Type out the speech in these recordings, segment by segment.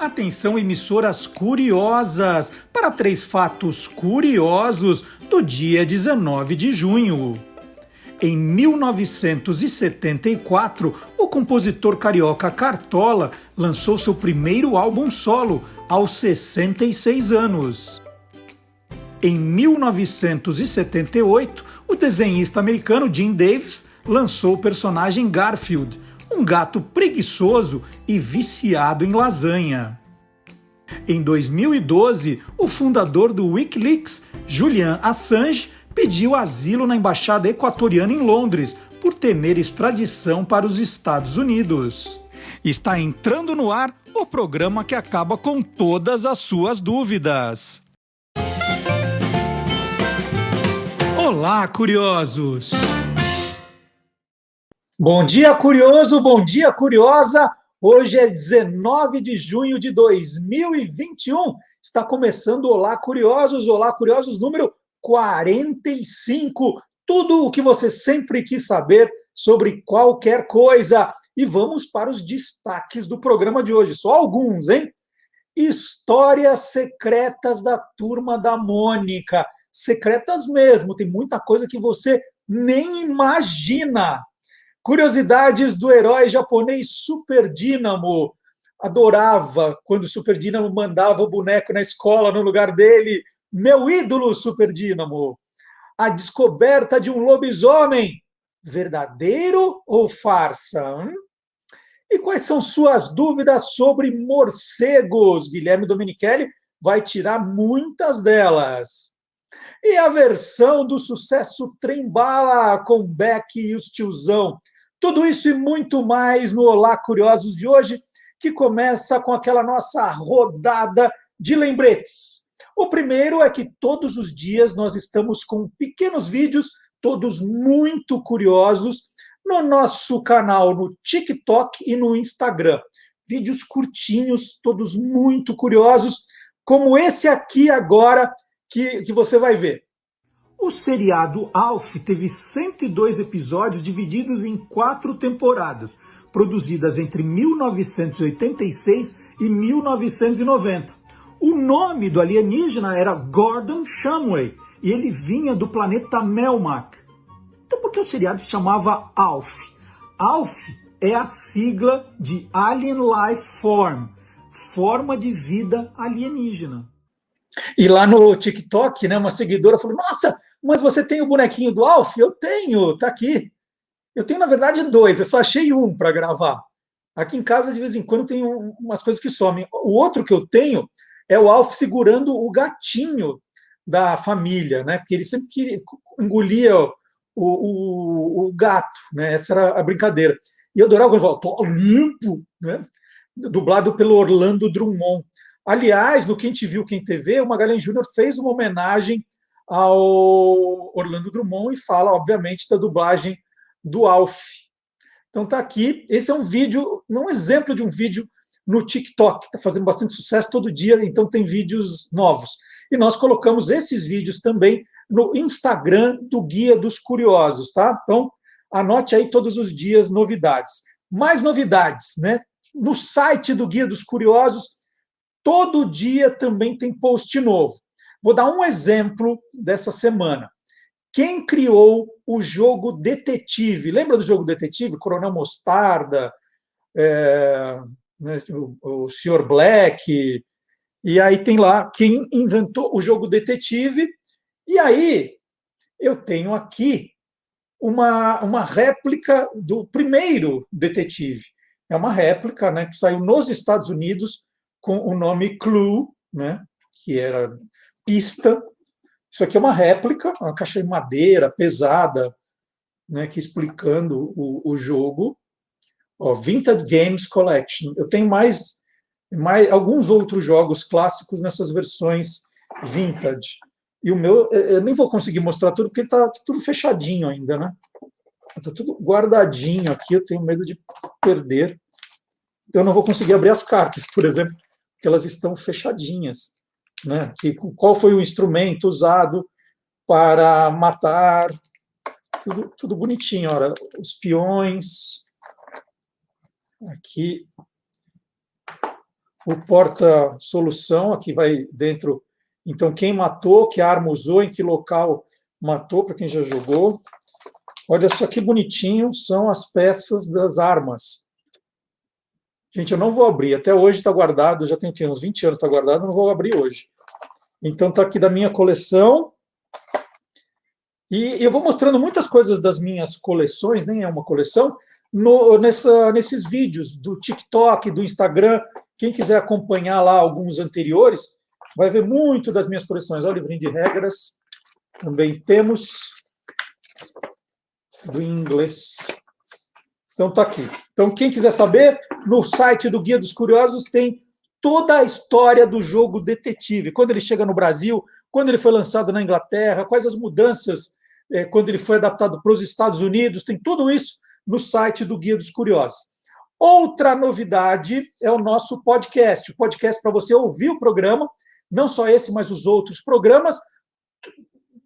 Atenção, emissoras curiosas, para 3 fatos curiosos do dia 19 de junho. Em 1974, o compositor carioca Cartola lançou seu primeiro álbum solo, aos 66 anos. Em 1978, o desenhista americano Jim Davis lançou o personagem Garfield, um gato preguiçoso e viciado em lasanha. Em 2012, o fundador do Wikileaks, Julian Assange, pediu asilo na embaixada equatoriana em Londres por temer extradição para os Estados Unidos. Está entrando no ar o programa que acaba com todas as suas dúvidas. Olá, curiosos! Bom dia, curioso! Bom dia, curiosa! Hoje é 19 de junho de 2021. Está começando o Olá, curiosos! Olá, curiosos número 45. Tudo o que você sempre quis saber sobre qualquer coisa. E vamos para os destaques do programa de hoje. Só alguns, hein? Histórias secretas da Turma da Mônica. Secretas mesmo, tem muita coisa que você nem imagina. Curiosidades do herói japonês Super Dínamo. Adorava quando o Super Dínamo mandava o boneco na escola no lugar dele. Meu ídolo, Super Dínamo. A descoberta de um lobisomem. Verdadeiro ou farsa? E quais são suas dúvidas sobre morcegos? Guilherme Domenichelli vai tirar muitas delas. E a versão do sucesso Trem-Bala com Beck e os tiozão. Tudo isso e muito mais no Olá Curiosos de hoje, que começa com aquela nossa rodada de lembretes. O primeiro é que todos os dias nós estamos com pequenos vídeos, todos muito curiosos, no nosso canal no TikTok e no Instagram. Vídeos curtinhos, todos muito curiosos, como esse aqui agora, que você vai ver. O seriado Alf teve 102 episódios divididos em 4 temporadas, produzidas entre 1986 e 1990. O nome do alienígena era Gordon Shumway e ele vinha do planeta Melmac. Então por que o seriado se chamava Alf? Alf é a sigla de Alien Life Form, forma de vida alienígena. E lá no TikTok, né, uma seguidora falou, nossa, mas você tem o bonequinho do Alf? Eu tenho, tá aqui. Eu tenho, na verdade, 2, eu só achei um para gravar. Aqui em casa, de vez em quando, tem umas coisas que somem. O outro que eu tenho é o Alf segurando o gatinho da família, né? Porque ele sempre engolia o gato, né? Essa era a brincadeira. E eu adorava quando ele falava, tô limpo, né? Dublado pelo Orlando Drummond. Aliás, no Quem Te Viu, Quem TV, o Magalhães Júnior fez uma homenagem ao Orlando Drummond e fala, obviamente, da dublagem do Alf. Então tá aqui, esse é um vídeo, um exemplo de um vídeo no TikTok, está fazendo bastante sucesso todo dia, então tem vídeos novos. E nós colocamos esses vídeos também no Instagram do Guia dos Curiosos, tá? Então, anote aí todos os dias novidades. Mais novidades, né? No site do Guia dos Curiosos, todo dia também tem post novo. Vou dar um exemplo dessa semana. Quem criou o jogo Detetive? Lembra do jogo Detetive? Coronel Mostarda, o Sr. Black. E aí tem lá quem inventou o jogo Detetive. E aí eu tenho aqui uma réplica do primeiro Detetive. É uma réplica, né, que saiu nos Estados Unidos com o nome Clue, né, que era pista. Isso aqui é uma réplica, uma caixa de madeira pesada, né, que explicando o jogo. Ó, Vintage Games Collection. Eu tenho mais alguns outros jogos clássicos nessas versões vintage. E o meu, eu nem vou conseguir mostrar tudo, porque ele está tudo fechadinho ainda, né? Está tudo guardadinho aqui, eu tenho medo de perder. Então, eu não vou conseguir abrir as cartas, por exemplo, porque elas estão fechadinhas. Né? Qual foi o instrumento usado para matar? Tudo bonitinho. Olha, os peões. Aqui. o porta-solução, aqui vai dentro, então, quem matou, que arma usou, em que local matou, para quem já jogou. Olha só que bonitinho, são as peças das armas. Gente, eu não vou abrir, até hoje está guardado, já tem o quê? Uns 20 anos está guardado, não vou abrir hoje. Então, está aqui da minha coleção. E eu vou mostrando muitas coisas das minhas coleções, nem é uma coleção, nesses vídeos do TikTok, do Instagram. Quem quiser acompanhar lá alguns anteriores, vai ver muito das minhas coleções. Olha o livrinho de regras, também temos do inglês. Então está aqui. Então, quem quiser saber, no site do Guia dos Curiosos tem toda a história do jogo detetive. Quando ele chega no Brasil, quando ele foi lançado na Inglaterra, quais as mudanças quando ele foi adaptado para os Estados Unidos, tem tudo isso no site do Guia dos Curiosos. Outra novidade é o nosso podcast. O podcast para você ouvir o programa, não só esse, mas os outros programas.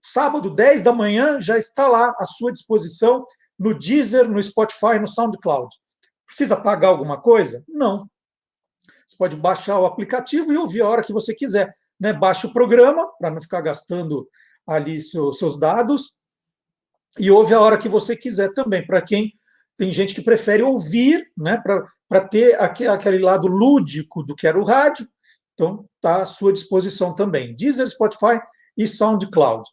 Sábado, 10 da manhã, já está lá à sua disposição no Deezer, no Spotify, no SoundCloud. Precisa pagar alguma coisa? Não. Você pode baixar o aplicativo e ouvir a hora que você quiser. Né? Baixa o programa, para não ficar gastando ali seus dados, e ouve a hora que você quiser também. Para quem tem gente que prefere ouvir, né? Para ter aquele lado lúdico do que era o rádio, então está à sua disposição também. Deezer, Spotify e SoundCloud.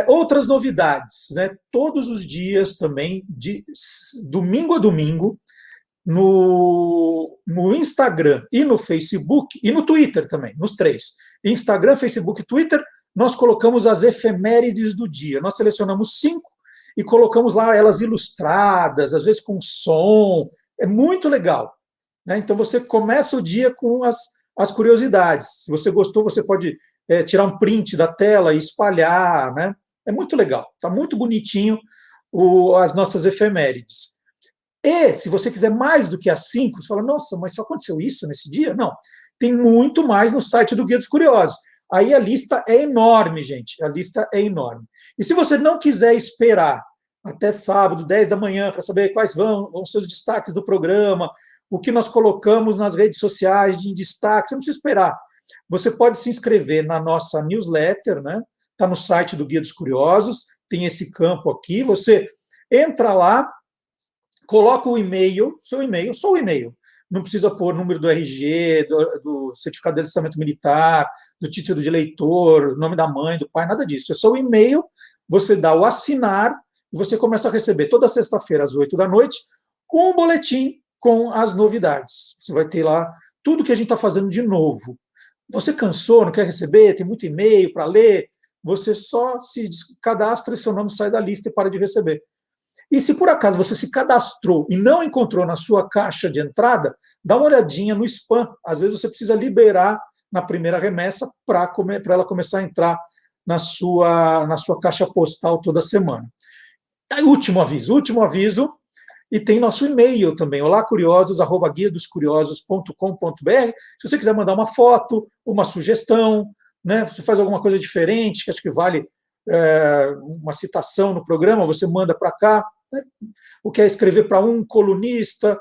Outras novidades, né? Todos os dias também, de domingo a domingo, no Instagram e no Facebook, e no Twitter também, nos três. Instagram, Facebook e Twitter, nós colocamos as efemérides do dia. Nós selecionamos 5 e colocamos lá elas ilustradas, às vezes com som. É muito legal. Né? Então, você começa o dia com as curiosidades. Se você gostou, você pode tirar um print da tela e espalhar. Né? É muito legal. Está muito bonitinho as nossas efemérides. E, se você quiser mais do que as 5, você fala, nossa, mas só aconteceu isso nesse dia? Não. Tem muito mais no site do Guia dos Curiosos. Aí a lista é enorme, gente. A lista é enorme. E se você não quiser esperar até sábado, 10 da manhã, para saber quais vão ser os destaques do programa, o que nós colocamos nas redes sociais de destaque, você não precisa esperar. Você pode se inscrever na nossa newsletter, né? Está no site do Guia dos Curiosos, tem esse campo aqui. Você entra lá, coloca o e-mail, seu e-mail, só o e-mail. Não precisa pôr número do RG, do certificado de alistamento militar, do título de eleitor, nome da mãe, do pai, nada disso. É só o e-mail, você dá o assinar e você começa a receber toda sexta-feira às 8 da noite um boletim com as novidades. Você vai ter lá tudo que a gente está fazendo de novo. Você cansou, não quer receber, tem muito e-mail para ler, você só se cadastra e seu nome sai da lista e para de receber. E se por acaso você se cadastrou e não encontrou na sua caixa de entrada, dá uma olhadinha no spam. Às vezes você precisa liberar na primeira remessa para ela começar a entrar na sua caixa postal toda semana. Aí, último aviso, e tem nosso e-mail também, olacuriosos@guiadoscuriosos.com.br. Se você quiser mandar uma foto, uma sugestão, né, você faz alguma coisa diferente, que acho que vale uma citação no programa, você manda para cá. Né? O que é escrever para um colunista?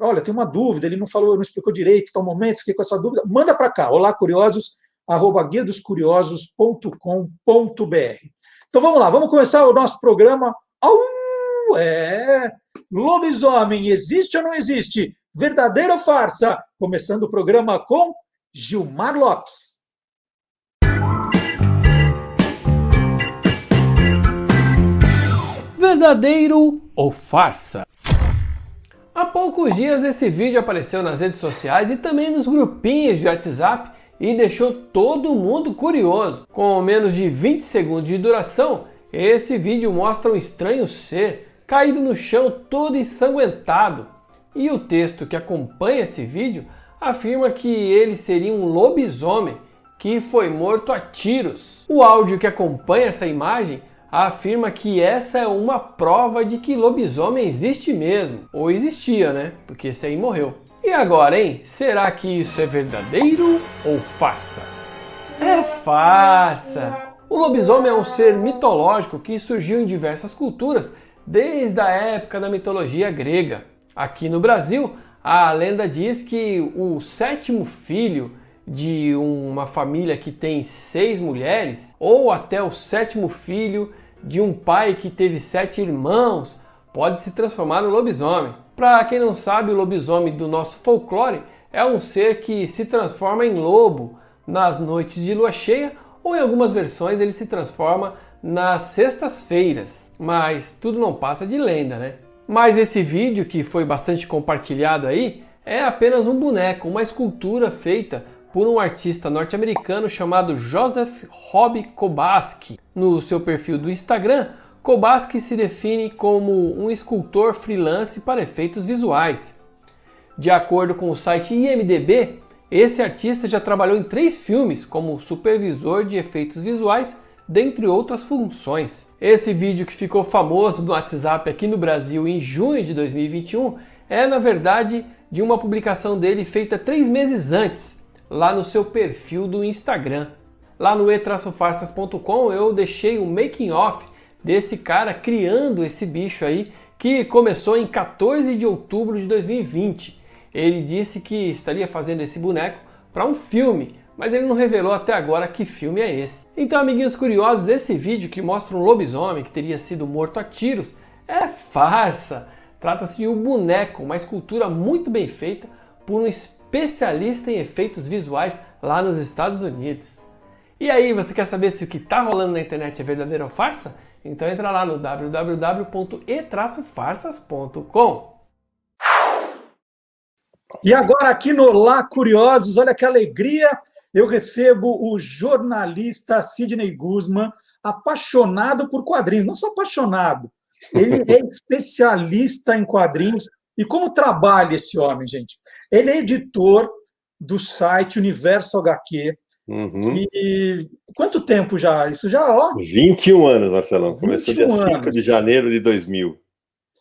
Olha, tem uma dúvida, ele não falou, não explicou direito, tá um momento, fiquei com essa dúvida. Manda para cá, olacuriosos@guiadoscuriosos.com.br. Então vamos lá, vamos começar o nosso programa. Lobisomem, existe ou não existe? Verdadeira ou farsa? Começando o programa com Gilmar Lopes. Verdadeiro ou farsa? Há poucos dias esse vídeo apareceu nas redes sociais e também nos grupinhos de WhatsApp e deixou todo mundo curioso. Com menos de 20 segundos de duração, esse vídeo mostra um estranho ser caído no chão todo ensanguentado. E o texto que acompanha esse vídeo afirma que ele seria um lobisomem que foi morto a tiros. O áudio que acompanha essa imagem afirma que essa é uma prova de que lobisomem existe mesmo. Ou existia, né? Porque esse aí morreu. E agora, hein? Será que isso é verdadeiro ou farsa? É farsa! O lobisomem é um ser mitológico que surgiu em diversas culturas desde a época da mitologia grega. Aqui no Brasil, A lenda diz que o sétimo filho de uma família que tem 6 mulheres, ou até o sétimo filho de um pai que teve 7 irmãos, pode se transformar no lobisomem. Para quem não sabe, o lobisomem do nosso folclore é um ser que se transforma em lobo nas noites de lua cheia, ou em algumas versões ele se transforma nas sextas-feiras. Mas tudo não passa de lenda, né? Mas esse vídeo, que foi bastante compartilhado aí, é apenas um boneco, uma escultura feita por um artista norte-americano chamado Joseph Rob Kobaski. No seu perfil do Instagram, Kobaski se define como um escultor freelance para efeitos visuais. De acordo com o site IMDb, esse artista já trabalhou em 3 filmes como supervisor de efeitos visuais, dentre outras funções. Esse vídeo, que ficou famoso no WhatsApp aqui no Brasil em junho de 2021, é na verdade de uma publicação dele feita 3 meses antes, lá no seu perfil do Instagram. Lá no e-farsas.com eu deixei um making of desse cara criando esse bicho aí, que começou em 14 de outubro de 2020. Ele disse que estaria fazendo esse boneco para um filme, mas ele não revelou até agora que filme é esse. Então, amiguinhos curiosos, esse vídeo que mostra um lobisomem que teria sido morto a tiros é farsa. Trata-se de um boneco, uma escultura muito bem feita por um especialista em efeitos visuais lá nos Estados Unidos. E aí, você quer saber se o que está rolando na internet é verdadeiro ou farsa? Então entra lá no www.e-farsas.com. E agora aqui no Olá Curiosos, olha que alegria, eu recebo o jornalista Sidney Guzman, apaixonado por quadrinhos, não só apaixonado, ele é especialista em quadrinhos. E como trabalha esse homem, gente? Ele é editor do site Universo HQ. E quanto tempo já? Isso já, ó... 21 anos, Marcelão. Começou dia 5 anos. de janeiro de 2000.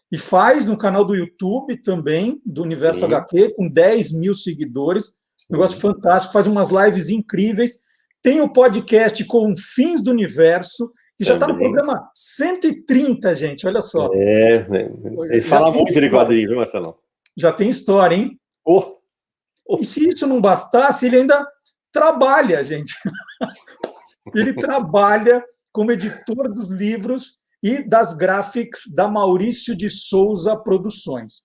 E faz no canal do YouTube também, do Universo HQ, com 10 mil seguidores. Negócio fantástico, faz umas lives incríveis. Tem o podcast Confins do Universo, que já está no programa 130, gente, olha só. Ele fala muito de quadrinho, viu, Marcelão? Já tem história, hein? E se isso não bastasse, ele ainda trabalha, gente. Ele trabalha como editor dos livros e das graphics da Maurício de Souza Produções.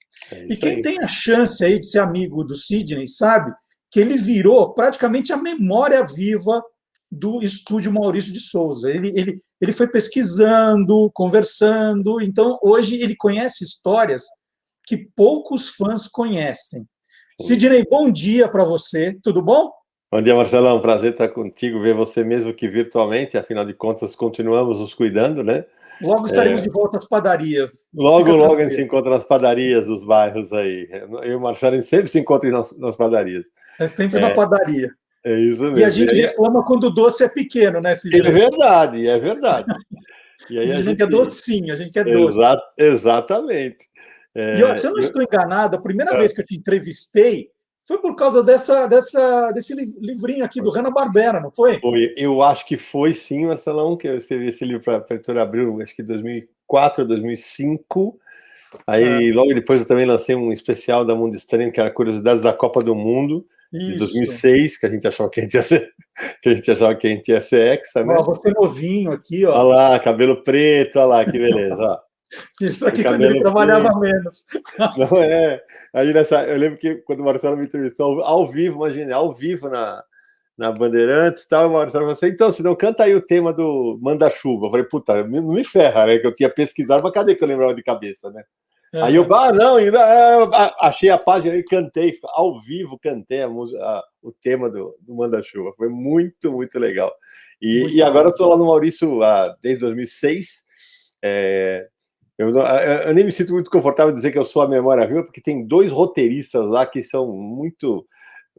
E quem tem a chance aí de ser amigo do Sidney sabe que ele virou praticamente a memória viva do estúdio Maurício de Souza. Ele foi pesquisando, conversando, então hoje ele conhece histórias que poucos fãs conhecem. Sidney, bom dia para você, tudo bom? Bom dia, Marcelão, prazer estar contigo, ver você mesmo que virtualmente, afinal de contas continuamos nos cuidando, né? Logo estaremos de volta às padarias. Logo a gente se encontra nas padarias dos bairros aí. Eu e o Marcelo, a gente sempre se encontra nas padarias. É sempre na padaria. É isso mesmo. E a gente reclama quando o doce é pequeno, né, Sidney? É verdade, é verdade. E aí a gente quer docinho, a gente quer doce. Exatamente. E ó, se eu não estou enganado, a primeira vez que eu te entrevistei foi por causa desse livrinho aqui do Hanna-Barbera, não foi? Foi. Eu acho que foi sim, Marcelão, que eu escrevi esse livro para a Editora Abril, acho que 2004, 2005. Aí, logo depois, eu também lancei um especial da Mundo Estranho, que era Curiosidades da Copa do Mundo, de 2006, que a gente achava que a gente ia ser hexa, né? Ó, você novinho aqui, ó. Olha lá, cabelo preto, olha lá, que beleza, ó. Isso aqui quando ele trabalhava menos. Não é? Aí eu lembro que quando o Marcelo me entrevistou ao vivo, imagina, ao vivo na Bandeirantes e tal, o Marcelo falou assim, então, se não canta aí o tema do Manda-Chuva. Eu falei, puta, não me ferra, né? Que eu tinha pesquisado, mas cadê que eu lembrava de cabeça, né? Aí eu, não, achei a página e cantei, ao vivo cantei o tema do Manda-Chuva. Foi muito, muito legal. E agora eu tô lá no Maurício desde 2006. Eu nem me sinto muito confortável em dizer que eu sou a memória viva, porque tem 2 roteiristas lá que são muito,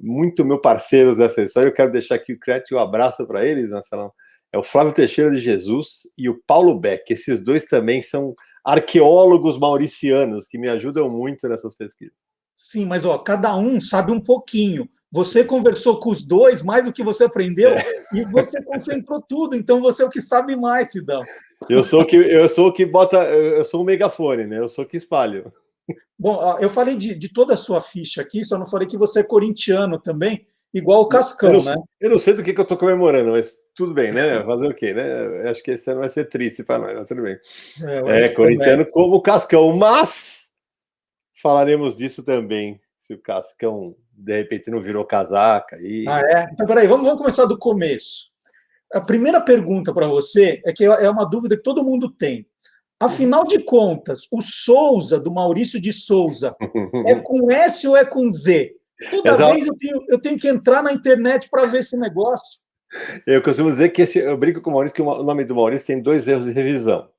muito meus parceiros nessa história. Eu quero deixar aqui o crédito e o abraço para eles, Marcelão. É o Flávio Teixeira de Jesus e o Paulo Beck. Esses 2 também são arqueólogos mauricianos que me ajudam muito nessas pesquisas. Sim, mas ó, cada um sabe um pouquinho. Você conversou com os 2, mais do que você aprendeu, e você concentrou tudo. Então você é o que sabe mais, Sidão. Eu sou o que bota, eu sou o megafone, né? Eu sou o que espalho. Bom, ó, eu falei de toda a sua ficha aqui, só não falei que você é corintiano também, igual o Eu Cascão, não, né? eu não sei do que eu estou comemorando, mas tudo bem, né? Fazer o quê, né? Eu acho que esse ano vai ser triste para nós, mas tudo bem. É, o É, anticlimax. corintiano como o Cascão, mas falaremos disso também, se o Cascão de repente não virou casaca. Ah, E... é? Então, peraí, vamos começar do começo. A primeira pergunta para você é que é uma dúvida que todo mundo tem. Afinal de contas, o Souza, do Maurício de Souza, é com S ou é com Z? Toda Essa, vez eu tenho que entrar na internet para ver esse negócio. eu costumo dizer que eu brinco com o Maurício que o nome do Maurício tem 2 erros de revisão.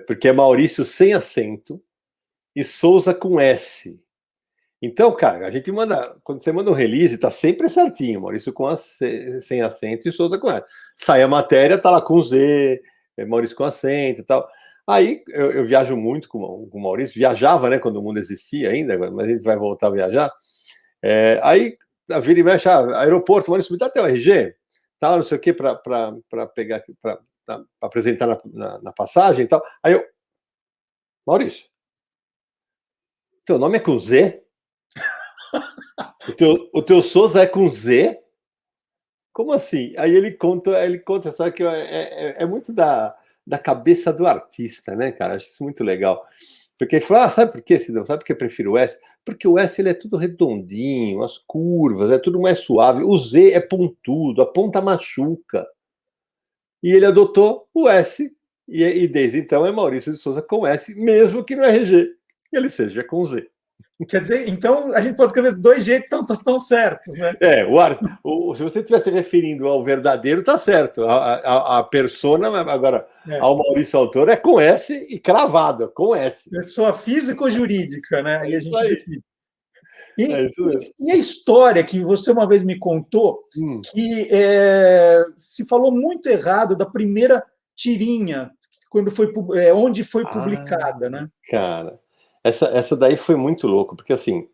Porque é Maurício sem acento e Souza com S. Então, cara, a gente manda, quando você manda um release, tá sempre certinho, Maurício sem acento e Souza com S. Sai a matéria, tá lá com Z, Maurício com acento e tal. Aí eu viajo muito com o Maurício, viajava, né, quando o mundo existia ainda, mas a gente vai voltar a viajar. Aí a vira e mexe, aeroporto, Maurício, me dá teu RG, tal, não sei o quê, para pegar, para apresentar na passagem e tal. Aí eu, Maurício, teu nome é com Z? O teu Souza é com Z? Como assim? Aí ele conta só que é muito da cabeça do artista, né, cara? Acho isso muito legal. Porque ele falou, sabe por quê, Sidão? Sabe por que eu prefiro o S? Porque o S ele é tudo redondinho, as curvas, é tudo mais suave. O Z é pontudo, a ponta machuca. E ele adotou o S, e desde então é Maurício de Souza com S, mesmo que no RG ele seja com Z. Quer dizer, então a gente pode escrever de dois jeitos tão certos, né? Se você estiver se referindo ao verdadeiro, tá certo. A persona, agora, É. ao Maurício Autor, é com S e cravado, com S. Pessoa físico-jurídica, né? É E a isso gente aí. decide. É E, isso mesmo. e a história que você uma vez me contou, que se falou muito errado da primeira tirinha, onde foi publicada, né? Cara, essa daí foi muito louco, porque assim,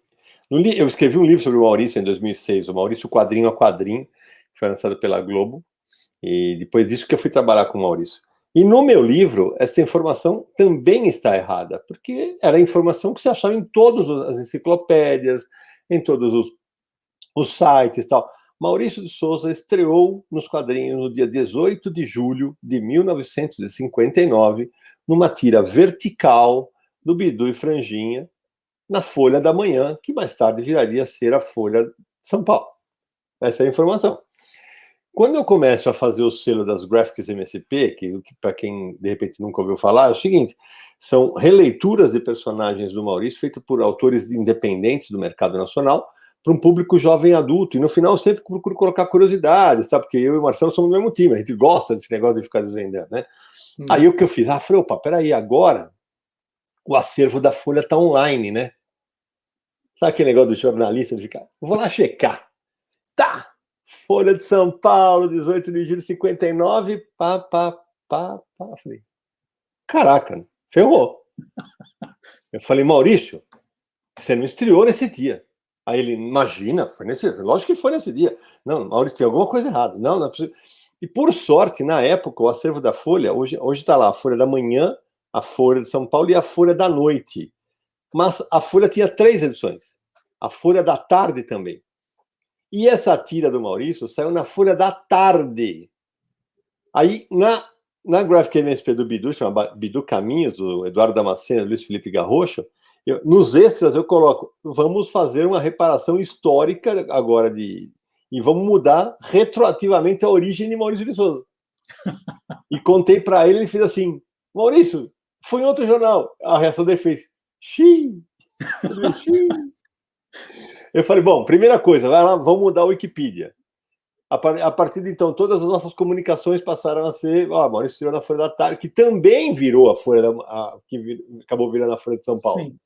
eu escrevi um livro sobre o Maurício em 2006, o Maurício Quadrinho a Quadrinho, que foi lançado pela Globo, e depois disso que eu fui trabalhar com o Maurício. E no meu livro, essa informação também está errada, porque era a informação que você achava em todas as enciclopédias, em todos os sites e tal. Maurício de Souza estreou nos quadrinhos no dia 18 de julho de 1959, numa tira vertical do Bidu e Franjinha, na Folha da Manhã, que mais tarde viraria a ser a Folha de São Paulo. Essa é a informação. Quando eu começo a fazer o selo das Graphics MSP, que para quem de repente nunca ouviu falar, é o seguinte: são releituras de personagens do Maurício feitas por autores independentes do mercado nacional para um público jovem adulto. E no final eu sempre procuro colocar curiosidades, tá? Porque eu e o Marcelo somos do mesmo time, a gente gosta desse negócio de ficar desvendando, né? Aí o que eu fiz? Falei, opa, peraí, agora o acervo da Folha está online, né? Sabe aquele negócio do jornalista de ficar? Vou lá checar. Tá! Folha de São Paulo, 18 de julho de 59, pá. Falei, caraca, ferrou. Eu falei, Maurício, você não estreou nesse dia. Aí ele, imagina, foi nesse dia. Lógico que foi nesse dia. Não, Maurício, tem alguma coisa errada. Não é possível. E por sorte, na época, o acervo da Folha, hoje está lá, a Folha da Manhã, a Folha de São Paulo e a Folha da Noite. Mas a Folha tinha 3 edições. A Folha da Tarde também. E essa tira do Maurício saiu na Folha da Tarde. Aí, na Graphic MSP do Bidu, chama Bidu Caminhos, do Eduardo Damasceno, Luiz Felipe Garrocho, nos extras eu coloco, vamos fazer uma reparação histórica agora e vamos mudar retroativamente a origem de Maurício de Souza. E contei para ele fez assim, Maurício, foi em outro jornal. A reação dele fez, xiii. Eu falei, bom, primeira coisa, vai lá, vamos mudar a Wikipedia. A partir de então, todas as nossas comunicações passaram a ser, Maurício tirou na Folha da Tarde, que também virou a Folha, acabou virando a Folha de São Paulo. Sim.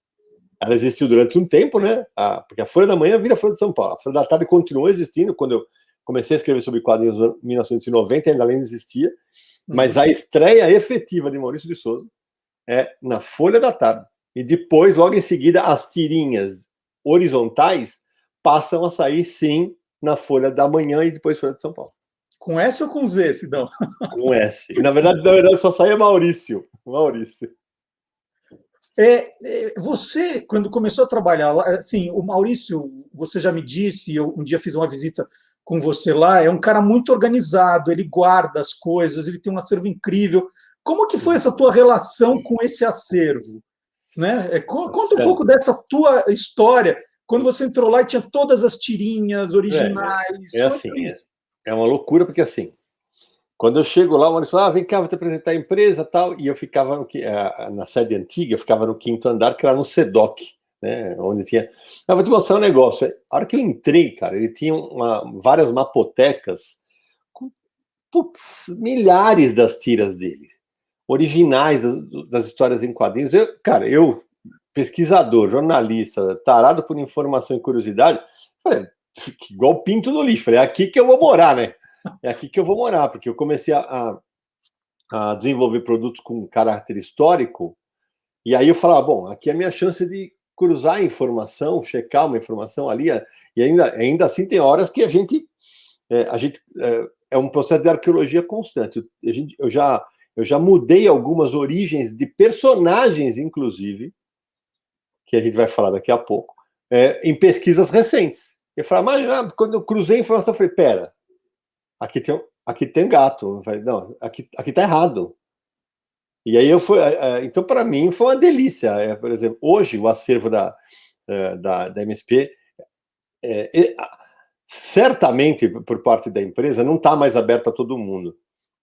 Ela existiu durante um tempo, né? Porque a Folha da Manhã vira a Folha de São Paulo. A Folha da Tarde continuou existindo. Quando eu comecei a escrever sobre quadrinhos em 1990, ainda além existia. Mas a estreia efetiva de Maurício de Souza é na Folha da Tarde. E depois, logo em seguida, as tirinhas horizontais passam a sair, sim, na Folha da Manhã e depois Folha de São Paulo. Com S ou com Z, Sidão? Com S. E, na verdade, só saía Maurício. Você, quando começou a trabalhar lá, assim, o Maurício, você já me disse, eu um dia fiz uma visita com você lá, é um cara muito organizado, ele guarda as coisas, ele tem um acervo incrível. Como que foi essa tua relação com esse acervo? Né? Conta um pouco dessa tua história, quando você entrou lá e tinha todas as tirinhas originais. É Como é que assim, foi isso? é uma loucura, porque assim, quando eu chego lá, o Maurício fala, vem cá, vou te apresentar a empresa e tal, e eu ficava na sede antiga, eu ficava no 5º andar, que era no SEDOC, né, onde tinha... Eu vou te mostrar um negócio, a hora que eu entrei, cara, ele tinha várias mapotecas com, putz, milhares das tiras dele, originais das histórias em quadrinhos. Eu, pesquisador, jornalista, tarado por informação e curiosidade, falei, igual pinto no lixo, falei, é aqui que eu vou morar, né? É aqui que eu vou morar, porque eu comecei a desenvolver produtos com caráter histórico, e aí eu falava, bom, aqui é a minha chance de cruzar a informação, checar uma informação ali, e ainda assim tem horas que a gente é um processo de arqueologia constante. Eu já mudei algumas origens de personagens, inclusive, que a gente vai falar daqui a pouco, em pesquisas recentes. Eu falei, mas quando eu cruzei a informação, eu falei, pera, aqui tem gato. Eu falei, não, aqui tá errado. E aí então para mim foi uma delícia. Por exemplo, hoje o acervo da MSP certamente por parte da empresa não está mais aberto a todo mundo.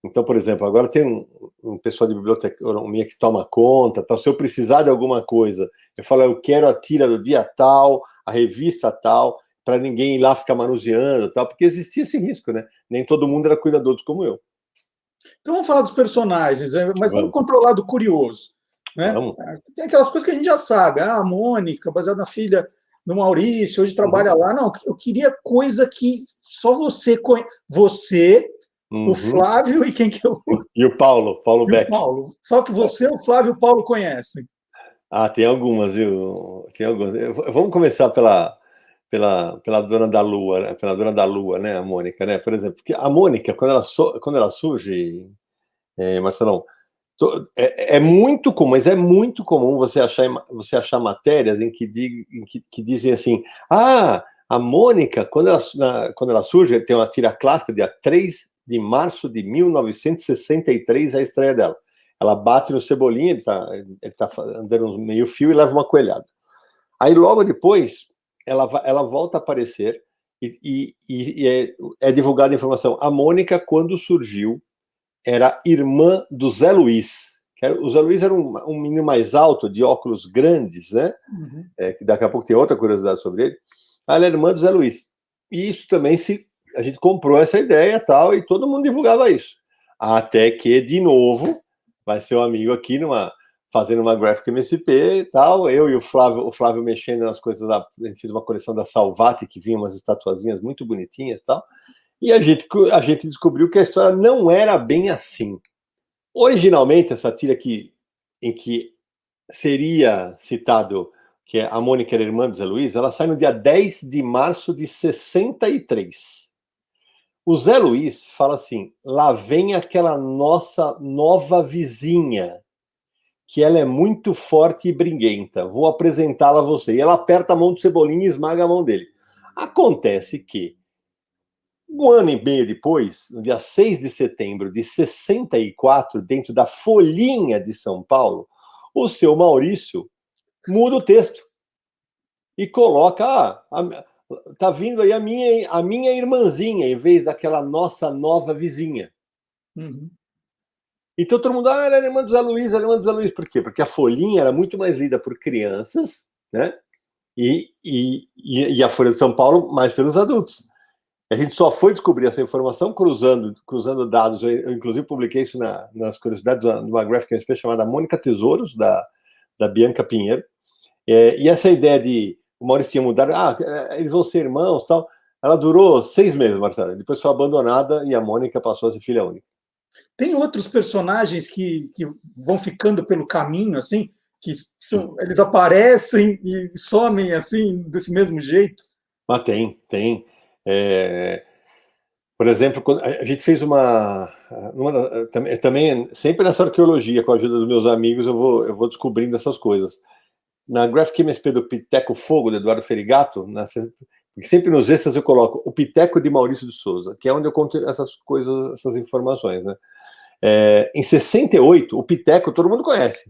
Então, por exemplo, agora tem um pessoal de biblioteconomia que toma conta, tal. Se eu precisar de alguma coisa, eu falo, eu quero a tira do dia tal, a revista tal, para ninguém ir lá ficar manuseando, tal, porque existia esse risco, né? Nem todo mundo era cuidadoso como eu. Então vamos falar dos personagens, mas vamos Vamos. controlar do curioso. Né? Vamos. Tem aquelas coisas que a gente já sabe. A Mônica, baseada na filha do Maurício, hoje trabalha lá. Não, eu queria coisa que só você conhece. Você, o Flávio e quem que eu... E o Paulo e Beck. o Paulo. Só que você, o Flávio e o Paulo conhecem. Tem algumas, viu? Tem algumas. Vamos começar pela Dona da Lua, né? Pela Dona da Lua, né? A Mônica, né? Por exemplo, porque a Mônica, quando ela surge, Marcelão, é muito comum, mas é muito comum você achar matérias em que dizem assim, a Mônica, quando ela surge, tem uma tira clássica, dia 3 de março de 1963, a estreia dela. Ela bate no Cebolinha, ele tá andando meio fio e leva uma coelhada. Aí logo depois, ela volta a aparecer e é divulgada a informação. A Mônica, quando surgiu, era irmã do Zé Luiz. O Zé Luiz era um menino mais alto, de óculos grandes, né? Uhum. Que daqui a pouco tem outra curiosidade sobre ele. Ela era irmã do Zé Luiz. E isso também a gente comprou essa ideia tal, e todo mundo divulgava isso. Até que, de novo, vai ser um amigo aqui fazendo uma Graphic MSP e tal, eu e o Flávio mexendo nas coisas a gente fez uma coleção da Salvati, que vinha umas estatuazinhas muito bonitinhas e tal, e a gente descobriu que a história não era bem assim. Originalmente, essa tira em que seria citado que a Mônica era irmã do Zé Luiz, ela sai no dia 10 de março de 63. O Zé Luiz fala assim, lá vem aquela nossa nova vizinha, que ela é muito forte e briguenta, vou apresentá-la a você. E ela aperta a mão do Cebolinha e esmaga a mão dele. Acontece que, um ano e meio depois, no dia 6 de setembro de 64, dentro da Folhinha de São Paulo, o seu Maurício muda o texto e coloca, tá vindo aí a minha irmãzinha, em vez daquela nossa nova vizinha. Uhum. Então todo mundo, ela é irmã do Zé Luiz, ela é irmã do Zé Luiz. Por quê? Porque a Folhinha era muito mais lida por crianças, né? E a Folha de São Paulo mais pelos adultos. A gente só foi descobrir essa informação cruzando dados. Eu inclusive, publiquei isso nas curiosidades de uma Graphic MSP chamada Mônica Tesouros, da Bianca Pinheiro. E essa ideia de o Maurício tinha mudado, eles vão ser irmãos, tal, ela durou 6 meses, Marcelo. Depois foi abandonada e a Mônica passou a ser filha única. Tem outros personagens que vão ficando pelo caminho, assim, que eles aparecem e somem, assim, desse mesmo jeito? Tem. Por exemplo, quando a gente fez uma também, sempre nessa arqueologia, com a ajuda dos meus amigos, eu vou descobrindo essas coisas. Na Graphic MSP do Piteco Fogo, do Eduardo Ferigato, sempre nos extras eu coloco o Piteco de Maurício de Souza, que é onde eu conto essas coisas, essas informações, né? Em 68, o Piteco todo mundo conhece.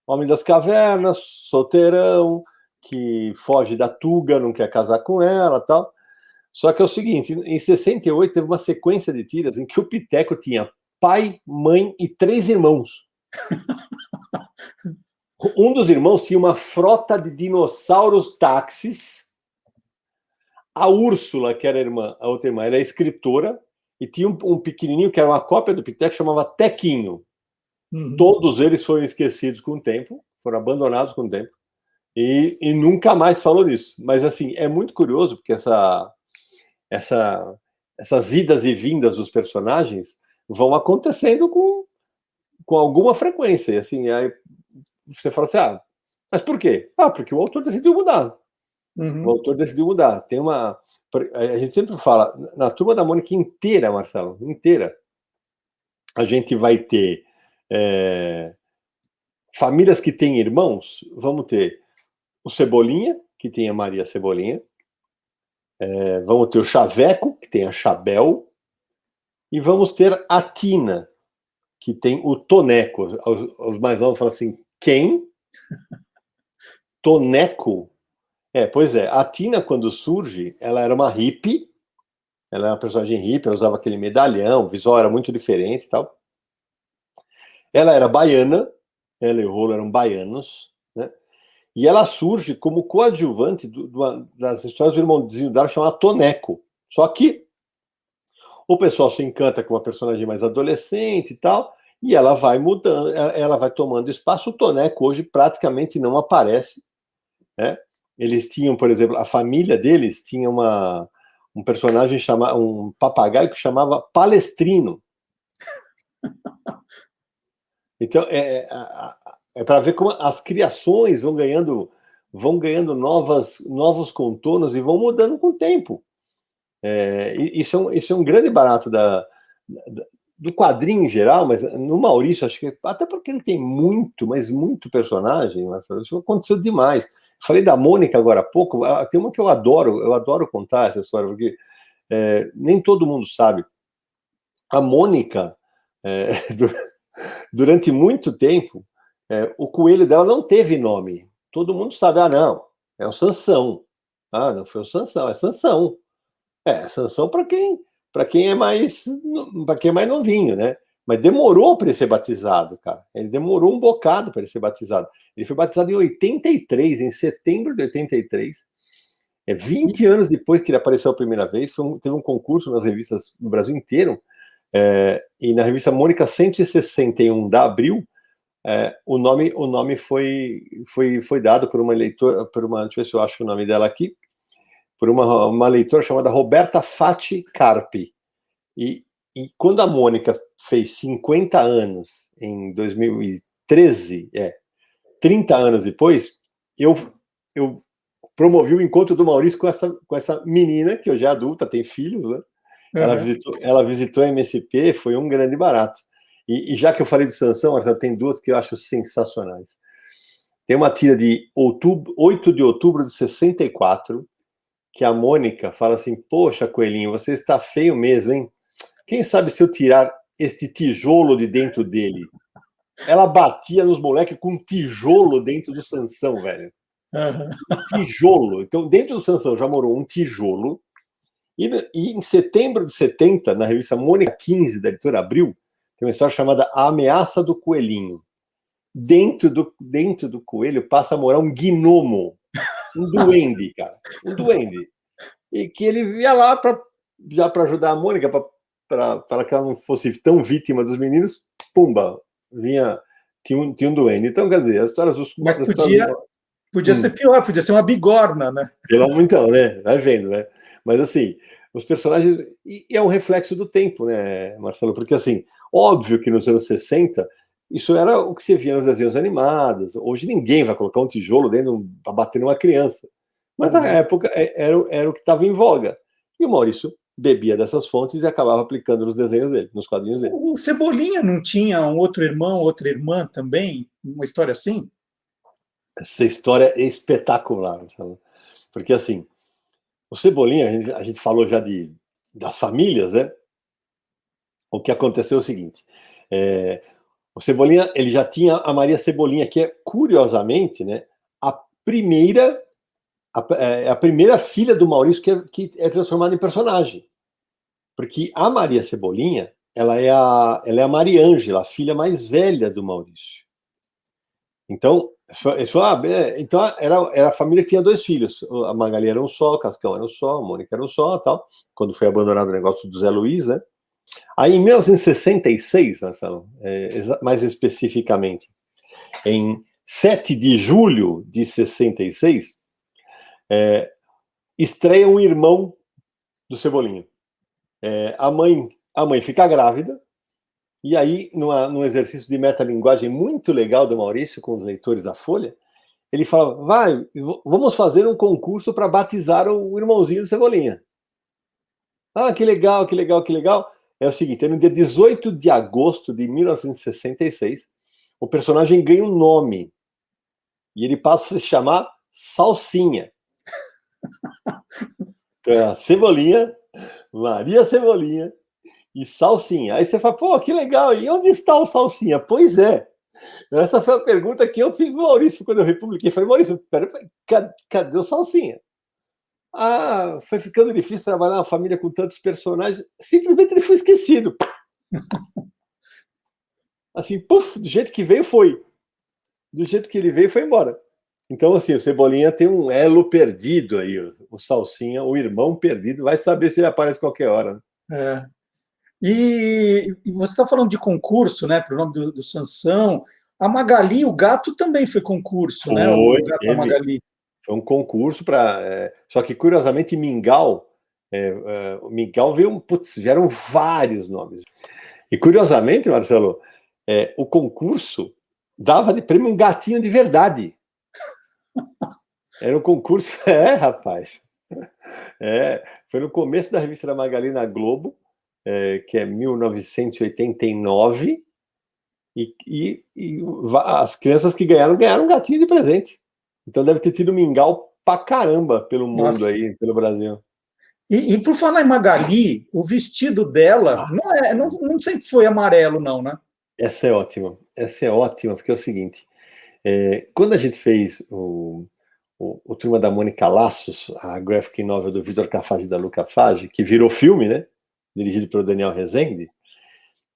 Homem das cavernas, solteirão, que foge da Tuga, não quer casar com ela, tal. Só que é o seguinte, em 68 teve uma sequência de tiras em que o Piteco tinha pai, mãe e 3 irmãos. Um dos irmãos tinha uma frota de dinossauros táxis. A Úrsula, que era a outra irmã, era escritora, e tinha um pequenininho que era uma cópia do Piteco, chamava Tequinho. Uhum. Todos eles foram esquecidos com o tempo, foram abandonados com o tempo, e nunca mais falou disso. Mas, assim, é muito curioso, porque essas idas e vindas dos personagens vão acontecendo com alguma frequência. E, assim, aí você fala assim, mas por quê? Porque o autor decidiu mudar. Uhum. O autor decidiu mudar. A gente sempre fala, na Turma da Mônica inteira, Marcelo, inteira, a gente vai ter famílias que têm irmãos, vamos ter o Cebolinha, que tem a Maria Cebolinha, vamos ter o Chaveco, que tem a Chabel, e vamos ter a Tina, que tem o Toneco. Os mais novos falam assim, quem? Toneco? Pois é, a Tina, quando surge, ela era uma hippie, ela era uma personagem hippie, ela usava aquele medalhão, o visual era muito diferente e tal. Ela era baiana, ela e o Rolo eram baianos, né? E ela surge como coadjuvante das histórias do irmãozinho dela chamado Toneco. Só que o pessoal se encanta com uma personagem mais adolescente e tal, e ela vai mudando, ela vai tomando espaço. O Toneco hoje praticamente não aparece, né? Eles tinham, por exemplo, a família deles tinha um personagem um papagaio que chamava Palestrino. Então é para ver como as criações vão ganhando novos contornos e vão mudando com o tempo. Isso é um grande barato do quadrinho em geral, mas no Maurício, acho que até porque ele tem muito, mas muito personagem, isso aconteceu demais. Falei da Mônica agora há pouco, tem uma que eu adoro contar essa história, porque nem todo mundo sabe. A Mônica, durante muito tempo, o coelho dela não teve nome. Todo mundo sabe, não, é o Sansão. Não foi o Sansão, é Sansão. Sansão para quem é mais novinho, né? Mas demorou para ele ser batizado, cara. Ele demorou um bocado para ele ser batizado. Ele foi batizado em 83, em setembro de 83. 20 anos depois que ele apareceu a primeira vez. Teve um concurso nas revistas no Brasil inteiro. E na revista Mônica 161 da Abril, o nome foi dado por uma leitora, deixa eu ver se eu acho o nome dela aqui, por uma leitora chamada Roberta Fati Carpi. E quando a Mônica fez 50 anos, em 2013, 30 anos depois, eu promovi o encontro do Maurício com essa menina, que hoje é adulta, tem filhos, né? Uhum. Ela visitou a MSP, foi um grande barato. E já que eu falei de Sansão, tem duas que eu acho sensacionais. Tem uma tira de 8 de outubro de 64, que a Mônica fala assim, poxa, Coelhinho, você está feio mesmo, hein? Quem sabe se eu tirar este tijolo de dentro dele? Ela batia nos moleques com um tijolo dentro do Sansão, velho. Uhum. Um tijolo. Então, dentro do Sansão já morou um tijolo. E em setembro de 70, na revista Mônica 15, da editora Abril, tem uma história chamada A Ameaça do Coelhinho. Dentro do coelho passa a morar um gnomo. Um duende, cara. Um duende. E que ele ia lá para ajudar a Mônica, para que ela não fosse tão vítima dos meninos, pumba, tinha um duende. Então, quer dizer, as histórias dos... Mas podia ser pior, podia ser uma bigorna, né? Então, né? Vai vendo, né? Mas, assim, os personagens... E é um reflexo do tempo, né, Marcelo? Porque, assim, óbvio que nos anos 60, isso era o que se via nos desenhos animados. Hoje ninguém vai colocar um tijolo dentro para bater numa criança. Mas na época era o que estava em voga. E o Maurício bebia dessas fontes e acabava aplicando nos desenhos dele, nos quadrinhos dele. O Cebolinha não tinha um outro irmão, outra irmã também? Uma história assim? Essa história é espetacular, porque assim, o Cebolinha, a gente falou já das famílias, né? O que aconteceu é o seguinte, o Cebolinha, ele já tinha a Maria Cebolinha, que é, curiosamente, né, a primeira filha do Maurício que é transformada em personagem. Porque a Maria Cebolinha, ela é a Mariângela, a filha mais velha do Maurício. Então, era a família que tinha 2 filhos. A Magali era um só, o Cascão era um só, a Mônica era um só, tal. Quando foi abandonado o negócio do Zé Luiz, né? Aí, em 1966, Marcelo, mais especificamente, em 7 de julho de 66, estreia um irmão do Cebolinha. A mãe fica grávida, e aí, num exercício de metalinguagem muito legal do Maurício com os leitores da Folha, ele fala, vamos fazer um concurso para batizar o irmãozinho do Cebolinha. Ah, que legal, que legal, que legal. É o seguinte, no dia 18 de agosto de 1966, o personagem ganha um nome, e ele passa a se chamar Salsinha. Então, Cebolinha, Maria Cebolinha e Salsinha. Aí você fala, pô, que legal, e onde está o Salsinha? Pois é, essa foi a pergunta que eu fiz pro Maurício quando eu republiquei. Falei, Maurício, cadê o Salsinha? Ah, foi ficando difícil trabalhar uma família com tantos personagens. Simplesmente ele foi esquecido. Assim, puf, do jeito que veio, foi. Do jeito que ele veio, foi embora. Então, assim, o Cebolinha tem um elo perdido aí. O Salsinha, o irmão perdido, vai saber se ele aparece qualquer hora. Né? E você está falando de concurso, né? Para o nome do Sansão. A Magali, o gato também foi concurso, né? O gato da Magali. Foi um concurso para. Só que, curiosamente, Mingau. O Mingau veio. Putz, vieram vários nomes. E, curiosamente, Marcelo, o concurso dava de prêmio um gatinho de verdade. Era um concurso. Rapaz. Foi no começo da revista da Magali na Globo, que é 1989. E as crianças que ganharam um gatinho de presente. Então deve ter tido mingau pra caramba pelo mundo. Nossa. Aí, pelo Brasil. E por falar em Magali, o vestido dela não sempre foi amarelo, não, né? Essa é ótima, porque é o seguinte, quando a gente fez o Turma da Mônica Laços, a graphic novel do Vitor Cafage e da Luca Fage, que virou filme, né? Dirigido pelo Daniel Rezende,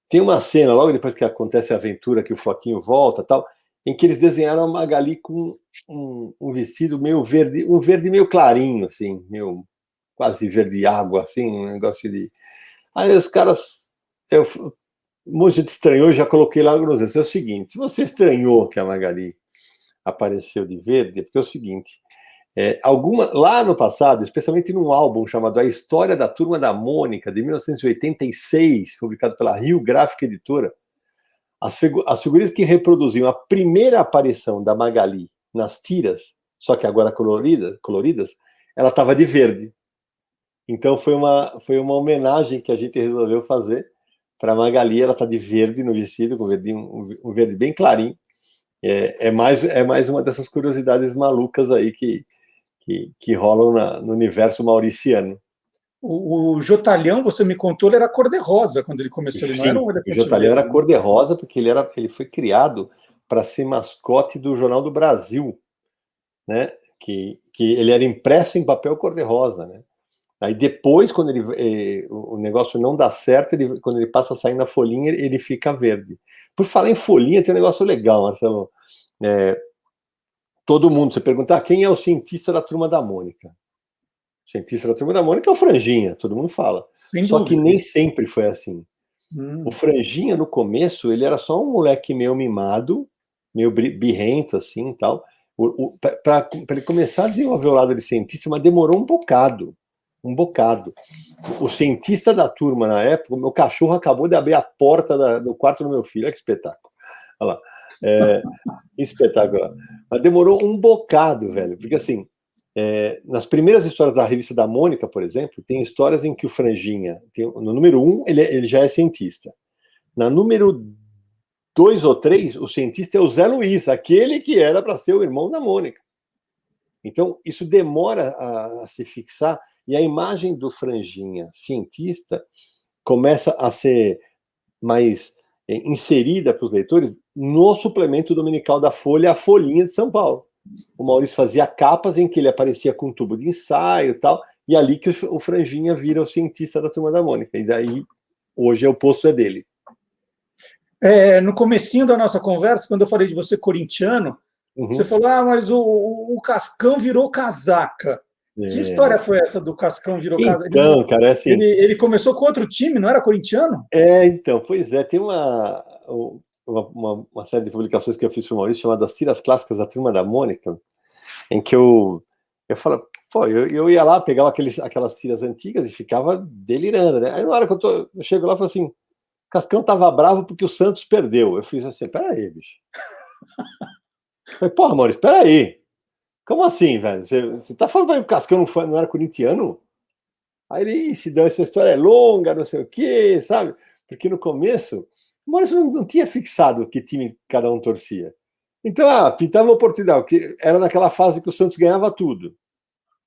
tem uma cena, logo depois que acontece a aventura, que o Floquinho volta tal, em que eles desenharam a Magali com um vestido meio verde, um verde meio clarinho, assim, meio quase verde água, assim, um negócio de... Aí os caras... Um monte de gente estranhou, já coloquei lá nos desenhos. É o seguinte, se você estranhou que a Magali apareceu de verde, é porque é o seguinte, lá no passado, especialmente num álbum chamado A História da Turma da Mônica, de 1986, publicado pela Rio Gráfica Editora, as figurinhas que reproduziam a primeira aparição da Magali nas tiras, só que agora coloridas, ela estava de verde. Então foi uma homenagem que a gente resolveu fazer para a Magali. Ela está de verde no vestido, com um verde bem clarinho. É mais uma dessas curiosidades malucas aí que rolam no universo mauriciano. O Jotalhão, você me contou, ele era cor-de-rosa quando ele começou. Ele não era um elefante. O Jotalhão era cor-de-rosa porque ele foi criado para ser mascote do Jornal do Brasil, né? Que ele era impresso em papel cor-de-rosa, né? Aí depois, quando o negócio não dá certo, quando ele passa a sair na folhinha, ele fica verde. Por falar em folhinha, tem um negócio legal, Marcelo. Todo mundo, você perguntar quem é o cientista da Turma da Mônica? O cientista da Turma da Mônica é o Franjinha, todo mundo fala. Só que nem sempre foi assim. O Franjinha, no começo, ele era só um moleque meio mimado, meio birrento, assim, tal. Para ele começar a desenvolver o lado de cientista, mas demorou um bocado. O cientista da turma, na época, o meu cachorro acabou de abrir a porta do quarto do meu filho. Olha que espetáculo. Olha lá. Espetacular. Mas demorou um bocado, velho, porque assim, nas primeiras histórias da revista da Mônica, por exemplo, tem histórias em que o Franjinha, no número 1, ele já é cientista. Na número 2 ou 3, o cientista é o Zé Luiz, aquele que era para ser o irmão da Mônica. Então, isso demora a se fixar, e a imagem do Franjinha cientista começa a ser mais inserida para os leitores no suplemento dominical da Folha, a Folhinha de São Paulo. O Maurício fazia capas em que ele aparecia com um tubo de ensaio e tal, e ali que o Franjinha vira o cientista da Turma da Mônica. E daí, hoje, o posto é dele. No comecinho da nossa conversa, quando eu falei de você corintiano, você falou, mas o Cascão virou casaca. Que história foi essa do Cascão virou casaca? Então, cara, é assim... Ele começou com outro time, não era corintiano? Então, pois é, tem uma série de publicações que eu fiz para o Maurício chamada Tiras Clássicas da Turma da Mônica, em que eu falo, eu ia lá, pegava aquelas tiras antigas e ficava delirando, né? Aí na hora que eu chego lá e falo assim, Cascão tava bravo porque o Santos perdeu. Eu fiz assim, peraí, bicho. Falei, porra, Maurício, peraí. Como assim, velho? Você tá falando que o Cascão não era corintiano? Aí ele se deu, essa história é longa, não sei o quê, sabe? Porque no começo, o Maurício não tinha fixado que time cada um torcia. Então, pintava uma oportunidade, que era naquela fase que o Santos ganhava tudo,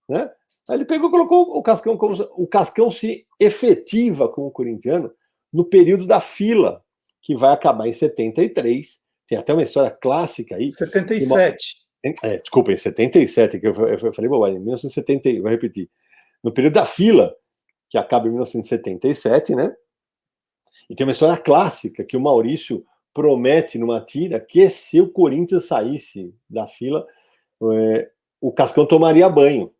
né? Aí ele pegou e colocou o Cascão como... O Cascão se efetiva como corintiano no período da fila, que vai acabar em 73. Tem até uma história clássica aí. 77. Desculpa, em 77, que eu falei, bobagem, em 1970, vou repetir. No período da fila, que acaba em 1977, né? E tem uma história clássica que o Maurício promete numa tira que se o Corinthians saísse da fila, o Cascão tomaria banho.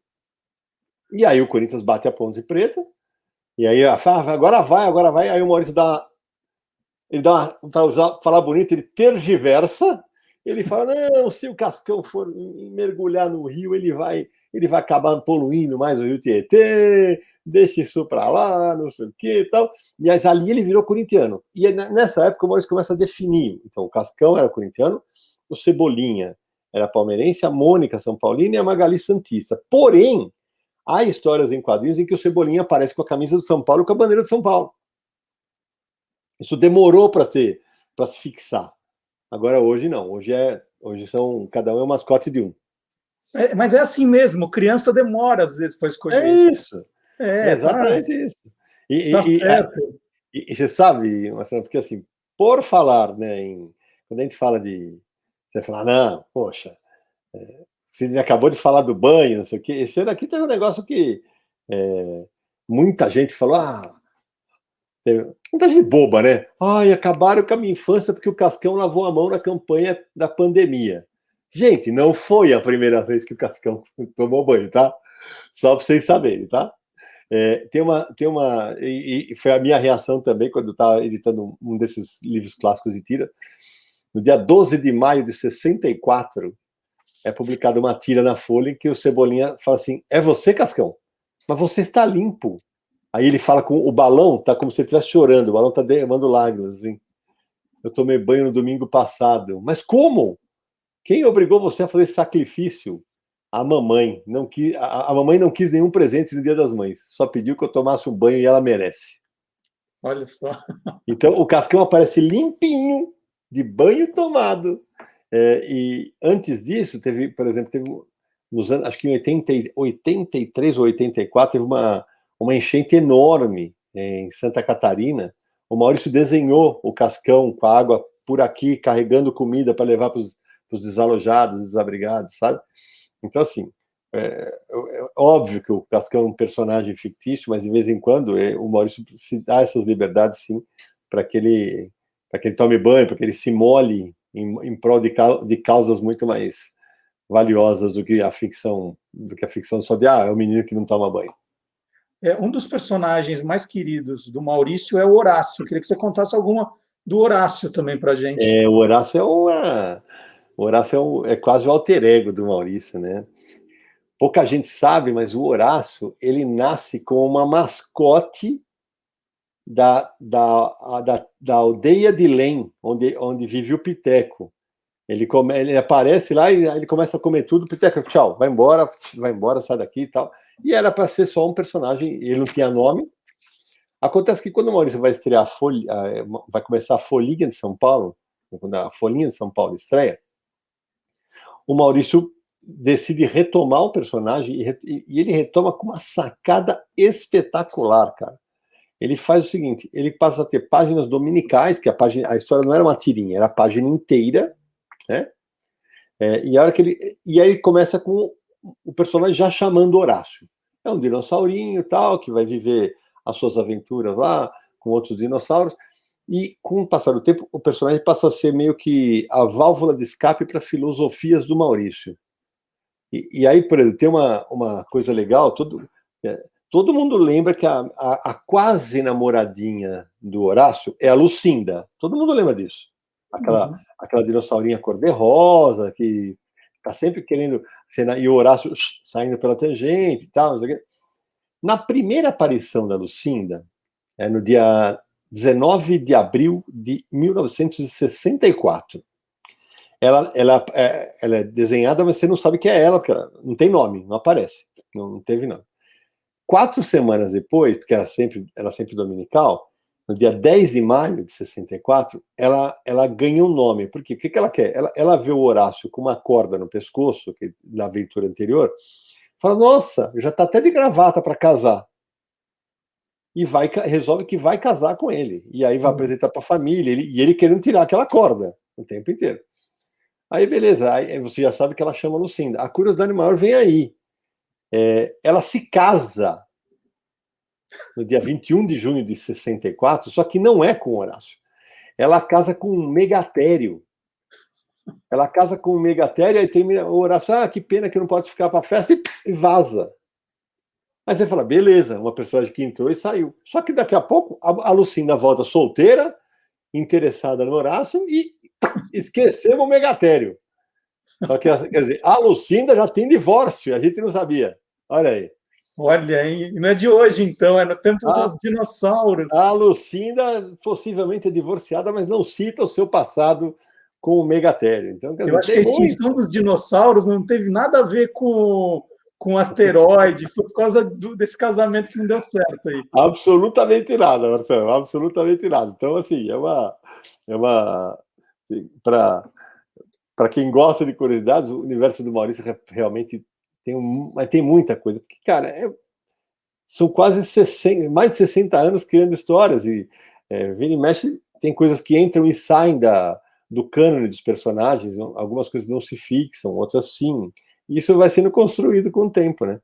E aí o Corinthians bate a Ponte Preta, e aí agora vai, aí o Maurício para falar bonito, ele tergiversa, ele fala, não, se o Cascão for mergulhar no rio, ele vai acabar poluindo mais o Rio Tietê, deixa isso para lá, não sei o que e tal. E ali ele virou corintiano. E nessa época o Maurício começa a definir. Então o Cascão era corintiano, o Cebolinha era palmeirense, a Mônica São Paulina e a Magali Santista. Porém, há histórias em quadrinhos em que o Cebolinha aparece com a camisa do São Paulo e com a bandeira do São Paulo. Isso demorou para se fixar. Agora, hoje não. Hoje cada um é o mascote de um. Mas é assim mesmo, criança demora às vezes para escolher. É isso. É exatamente isso. E você sabe, Marcelo, porque assim, por falar, né, quando a gente fala você fala, não, poxa, você acabou de falar do banho, não sei o quê. Esse ano aqui teve um negócio que muita gente falou, muita gente boba, né? Acabaram com a minha infância porque o Cascão lavou a mão na campanha da pandemia. Gente, não foi a primeira vez que o Cascão tomou banho, tá? Só para vocês saberem, tá? E foi a minha reação também quando eu estava editando um desses livros clássicos de tira. No dia 12 de maio de 64, é publicada uma tira na Folha em que o Cebolinha fala assim, é você, Cascão? Mas você está limpo. Aí ele fala com o balão, tá como se ele estivesse chorando, o balão tá derramando lágrimas, assim. Eu tomei banho no domingo passado. Mas como? Quem obrigou você a fazer sacrifício? A mamãe. A mamãe não quis nenhum presente no Dia das Mães. Só pediu que eu tomasse um banho e ela merece. Olha só. Então o Cascão aparece limpinho, de banho tomado. E antes disso, por exemplo, nos anos, acho que em 83 ou 84, teve uma enchente enorme em Santa Catarina. O Maurício desenhou o Cascão com a água por aqui, carregando comida para levar para os desalojados, desabrigados, sabe? Então, assim, é óbvio que o Cascão é um personagem fictício, mas de vez em quando o Maurício se dá essas liberdades, sim, para que ele tome banho, para que ele se molhe em prol de causas muito mais valiosas do que a ficção só de é o menino que não toma banho. Um dos personagens mais queridos do Maurício é o Horácio. Eu queria que você contasse alguma do Horácio também para a gente. O Horácio é quase o alter ego do Maurício, né? Pouca gente sabe, mas o Horácio, ele nasce como uma mascote da aldeia de Lém, onde vive o Piteco. Ele aparece lá e aí ele começa a comer tudo, Peteca, tchau, vai embora, sai daqui e tal. E era para ser só um personagem, ele não tinha nome. Acontece que quando o Maurício vai estrear vai começar a Folhinha de São Paulo, quando a Folhinha de São Paulo estreia, o Maurício decide retomar o personagem e ele retoma com uma sacada espetacular, cara. Ele faz o seguinte, ele passa a ter páginas dominicais, que a história não era uma tirinha, era a página inteira, né? E aí ele começa com o personagem já chamando Horácio. É um dinossaurinho tal, que vai viver as suas aventuras lá com outros dinossauros. E com o passar do tempo, o personagem passa a ser meio que a válvula de escape para filosofias do Maurício. E aí, por exemplo, tem uma coisa legal, todo mundo lembra que a quase namoradinha do Horácio é a Lucinda. Todo mundo lembra disso. Aquela dinossaurinha cor-de-rosa, que está sempre querendo e o Horácio saindo pela tangente e tal. Não sei o quê. Na primeira aparição da Lucinda, no dia 19 de abril de 1964, ela é desenhada, mas você não sabe que é ela, porque ela não tem nome, não aparece, não teve nome. 4 semanas depois, porque era sempre dominical, no dia 10 de maio de 64, ela ganha um nome. Por quê? O que ela quer? Ela vê o Horácio com uma corda no pescoço, que na aventura anterior, fala, nossa, já está até de gravata para casar. E resolve que vai casar com ele. E aí vai apresentar para a família, e ele querendo tirar aquela corda o tempo inteiro. Aí, beleza, aí você já sabe que ela chama Lucinda. A curiosidade maior vem aí. Ela se casa no dia 21 de junho de 64, só que não é com o Horácio. Ela casa com um Megatério. Ela casa com um Megatério, aí termina o Horácio, que pena que não pode ficar para a festa, e vaza. Aí você fala, beleza, uma personagem que entrou e saiu. Só que daqui a pouco a Lucinda volta solteira, interessada no Horácio, e esquecemos o Megatério. Só que, quer dizer, a Lucinda já tem divórcio, a gente não sabia. Olha aí. Olha, hein? Não é de hoje, então, é no tempo dos dinossauros. A Lucinda possivelmente é divorciada, mas não cita o seu passado com o Megatério. Então, eu acho que a extinção dos dinossauros não teve nada a ver com asteroide, foi por causa desse casamento que não deu certo aí. Absolutamente nada, Marcelo, absolutamente nada. Então, assim, para quem gosta de curiosidades, o universo do Maurício realmente tem muita coisa. Porque, cara, são quase mais de 60 anos criando histórias. E vira e mexe, tem coisas que entram e saem do cânone dos personagens. Algumas coisas não se fixam, outras sim. E isso vai sendo construído com o tempo, né?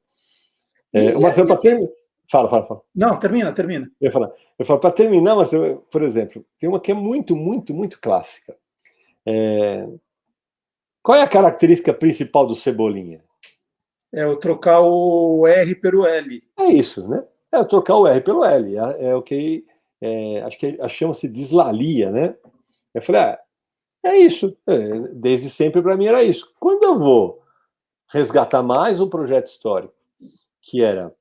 Marcelo, para terminar... Fala. Não, termina. Eu falo, para terminar, mas por exemplo, tem uma que é muito, muito, muito clássica. Qual é a característica principal do Cebolinha? É o trocar o R pelo L. É isso, né? É trocar o R pelo L. É o que acho que chama-se dislalia, né? Eu falei, é isso. Desde sempre para mim era isso. Quando eu vou resgatar mais um projeto histórico, que era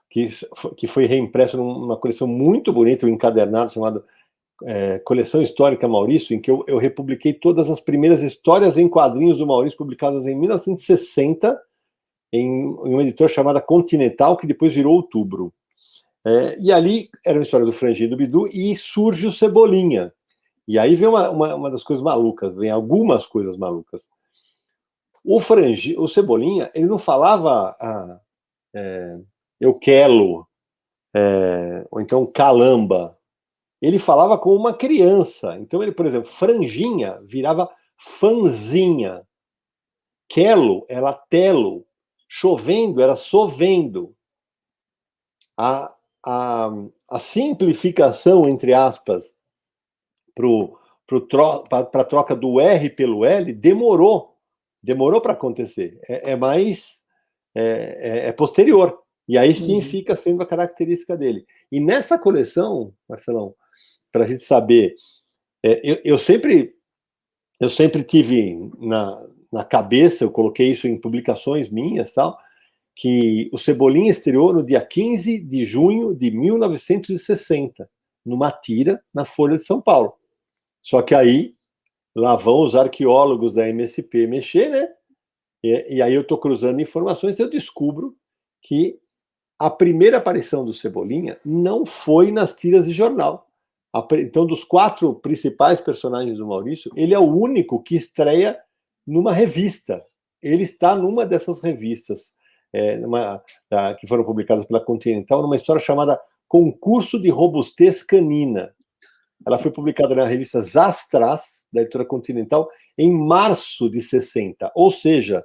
que foi reimpresso numa coleção muito bonita, um encadernado chamado Coleção Histórica Maurício, em que eu republiquei todas as primeiras histórias em quadrinhos do Maurício, publicadas em 1960, em uma editora chamada Continental, que depois virou Outubro. E ali era uma história do Franjinha e do Bidu, e surge o Cebolinha. E aí vem uma das coisas malucas, vem algumas coisas malucas. O Cebolinha, ele não falava eu quero, ou então calamba. Ele falava como uma criança. Então ele, por exemplo, franjinha virava fanzinha. Quelo era telo. Chovendo era sovendo. A simplificação, entre aspas, para a troca do R pelo L demorou para acontecer. É posterior. E aí sim fica sendo a característica dele. E nessa coleção, Marcelão, para a gente saber, eu sempre tive na cabeça, eu coloquei isso em publicações minhas, tal, que o Cebolinha estreou no dia 15 de junho de 1960, numa tira na Folha de São Paulo. Só que aí lá vão os arqueólogos da MSP mexer, né? E aí eu estou cruzando informações e eu descubro que a primeira aparição do Cebolinha não foi nas tiras de jornal. Então, dos 4 principais personagens do Maurício, ele é o único que estreia numa revista. Ele está numa dessas revistas que foram publicadas pela Continental, numa história chamada Concurso de Robustez Canina. Ela foi publicada na revista Zastras, da editora Continental, em março de 60. Ou seja,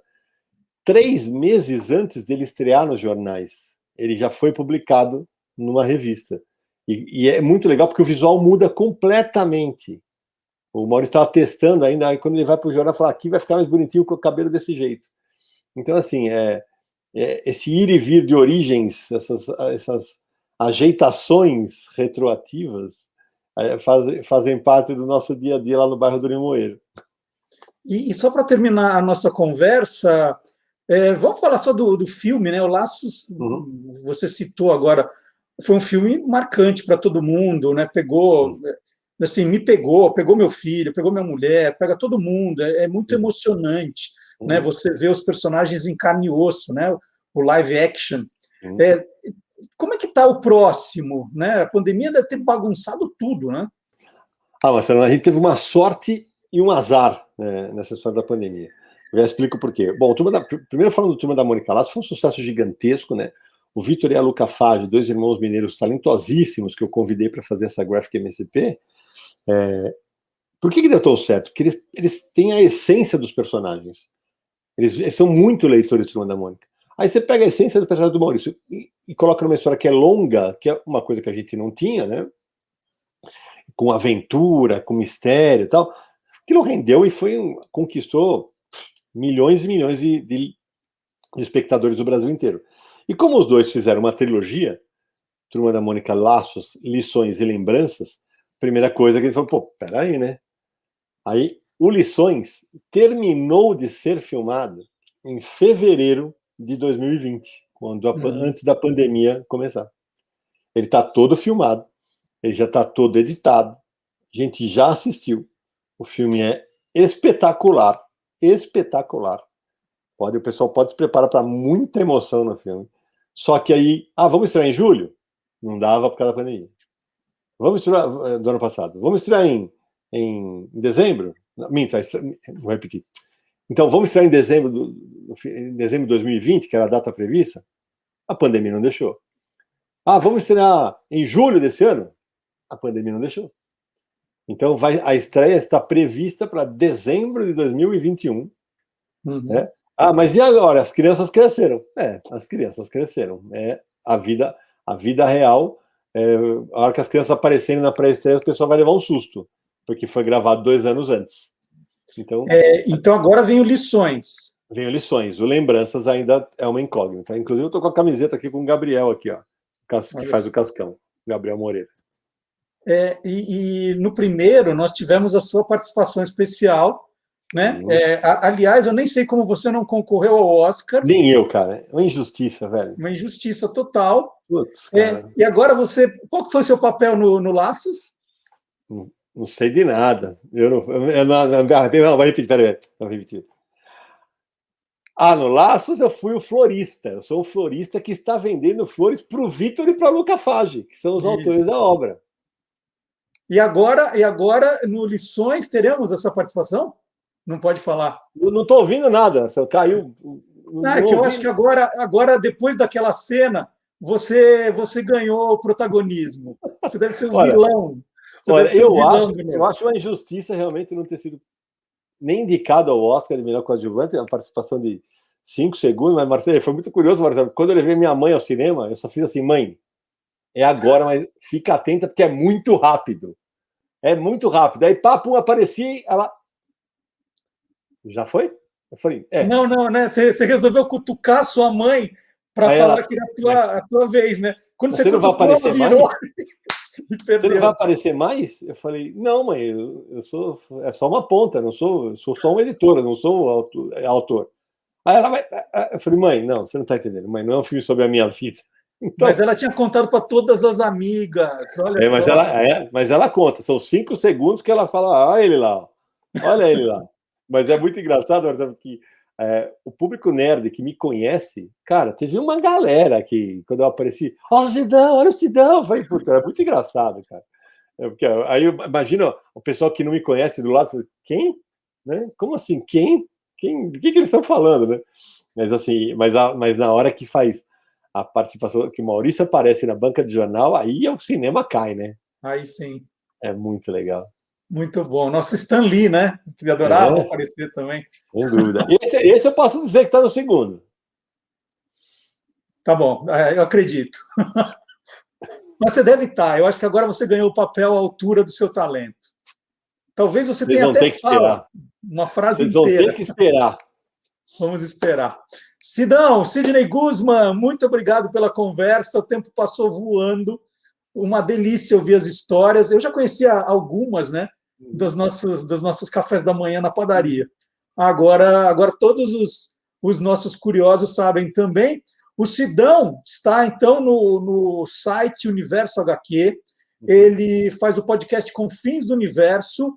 3 meses antes dele estrear nos jornais. Ele já foi publicado numa revista. E é muito legal porque o visual muda completamente. O Maurício estava testando ainda, aí quando ele vai para o jornal, fala, aqui vai ficar mais bonitinho com o cabelo desse jeito. Então, assim, esse ir e vir de origens, essas ajeitações retroativas, fazem parte do nosso dia a dia lá no bairro do Limoeiro. E só para terminar a nossa conversa, vamos falar só do filme, né? O Laços, você citou agora, foi um filme marcante para todo mundo, né? Assim, me pegou meu filho, pegou minha mulher, pega todo mundo, é muito emocionante, né? Você vê os personagens em carne e osso, né? O live action. Como é que está o próximo, né? A pandemia deve ter bagunçado tudo, né? Marcelo, a gente teve uma sorte e um azar, né, nessa história da pandemia. Eu já explico por quê. Bom, primeiro falando do Turma da Mônica Laços, foi um sucesso gigantesco, né? O Vitor e a Luca Fage, 2 irmãos mineiros talentosíssimos que eu convidei para fazer essa Graphic MSP. Por que deu tão certo? Porque eles têm a essência dos personagens. Eles são muito leitores de Turma da Mônica. Aí você pega a essência do personagem do Maurício e coloca numa história que é longa, que é uma coisa que a gente não tinha, né? Com aventura, com mistério e tal. Aquilo rendeu e conquistou milhões e milhões de espectadores do Brasil inteiro. E como os dois fizeram uma trilogia, Turma da Mônica, Laços, Lições e Lembranças, primeira coisa que ele falou, pô, peraí, né? Aí, o Lições terminou de ser filmado em fevereiro de 2020, antes da pandemia começar. Ele está todo filmado, ele já está todo editado, a gente já assistiu. O filme é espetacular, espetacular. O pessoal pode se preparar para muita emoção no filme. Só que aí, vamos estrear em julho? Não dava por causa da pandemia. Vamos estrear do ano passado. Vamos estrear em dezembro? Minta, vou repetir. Então, vamos estrear em dezembro de 2020, que era a data prevista? A pandemia não deixou. Vamos estrear em julho desse ano? A pandemia não deixou. Então, a estreia está prevista para dezembro de 2021. Né? Mas e agora? As crianças cresceram. As crianças cresceram. A vida real. A hora que as crianças aparecerem na pré-estreia, o pessoal vai levar um susto, porque foi gravado 2 anos antes. Então agora vem o Lições. Vem o Lições. O Lembranças ainda é uma incógnita. Inclusive, eu estou com a camiseta aqui com o Gabriel, aqui, ó, que faz o Cascão. Gabriel Moreira. E no primeiro, nós tivemos a sua participação especial, né? Aliás, eu nem sei como você não concorreu ao Oscar. Nem eu, cara. É uma injustiça, velho. Uma injustiça total. Putz, e agora qual que foi o seu papel no Laços? Não sei de nada. Não, vai repetir, peraí. Vou repetir. No Laços eu fui o florista. Eu sou o florista que está vendendo flores para o Vitor e para a Luca Fage, que são os autores da obra. E agora, no Lições, teremos essa participação? Não pode falar. Eu não estou ouvindo nada. Caiu. Eu acho que agora, depois daquela cena, você ganhou o protagonismo. Você deve ser o vilão. Eu acho uma injustiça realmente não ter sido nem indicado ao Oscar de melhor coadjuvante, a participação de 5 segundos, mas, Marcelo, foi muito curioso, Marcelo. Quando eu levei minha mãe ao cinema, eu só fiz assim, mãe, é agora, mas fica atenta porque é muito rápido. É muito rápido. Aí, papo, apareci, ela... Já foi? Eu falei, Não, né? Você resolveu cutucar sua mãe para falar que era a tua vez, né? Quando você não vai aparecer virou... mais? Você não vai aparecer mais? Eu falei, não, mãe, eu sou... É só uma ponta, eu sou só uma editora, não sou autor. Aí ela vai... Eu falei, mãe, não, você não está entendendo. Mãe, não é um filme sobre a minha vida. Então, mas ela tinha contado para todas as amigas. Olha mas ela conta. São 5 segundos que ela fala, ele lá. Olha ele lá. Mas é muito engraçado, Marcelo, que o público nerd que me conhece, cara, teve uma galera que, quando eu apareci, ó, o Sidão, olha o Sidão. Eu falei, puta, era muito engraçado, cara. Porque, aí eu imagino o pessoal que não me conhece do lado, quem? Né? Como assim? Quem? Do que eles estão falando, né? Mas assim, mas na hora que faz a participação, que o Maurício aparece na banca de jornal, aí o cinema cai, né? Aí sim, É muito legal. muito bom. Nosso Stan Lee, né? Que adorava É, aparecer também. sem dúvida. Esse eu posso dizer que está no segundo. Tá bom, eu acredito. Mas você deve estar. Eu acho que agora você ganhou o papel à altura do seu talento. Talvez você Vocês tenha vão até ter que fala, esperar. uma frase Vocês vão ter inteira. que esperar. Vamos esperar. Sidney Guzman, muito obrigado pela conversa. O tempo passou voando. Uma delícia ouvir as histórias. Eu já conhecia algumas, né? Dos nossos cafés da manhã na padaria. Agora todos os nossos curiosos sabem também. O Sidão está, então, no site Universo HQ. Ele faz o podcast Confins do Universo.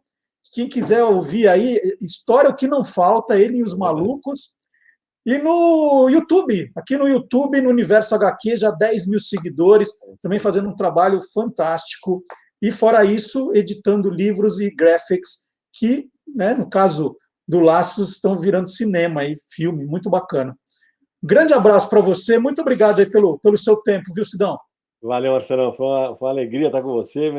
Quem quiser ouvir aí, história o que não falta, ele e os malucos. E no YouTube, aqui no YouTube, no Universo HQ, já 10 mil seguidores, também fazendo um trabalho fantástico. E fora isso, editando livros e graphics, que, né, no caso do Laços, estão virando cinema e filme, muito bacana. Um grande abraço para você, muito obrigado aí pelo seu tempo, viu, Sidão? Valeu, Marcelão. Foi uma alegria estar com você.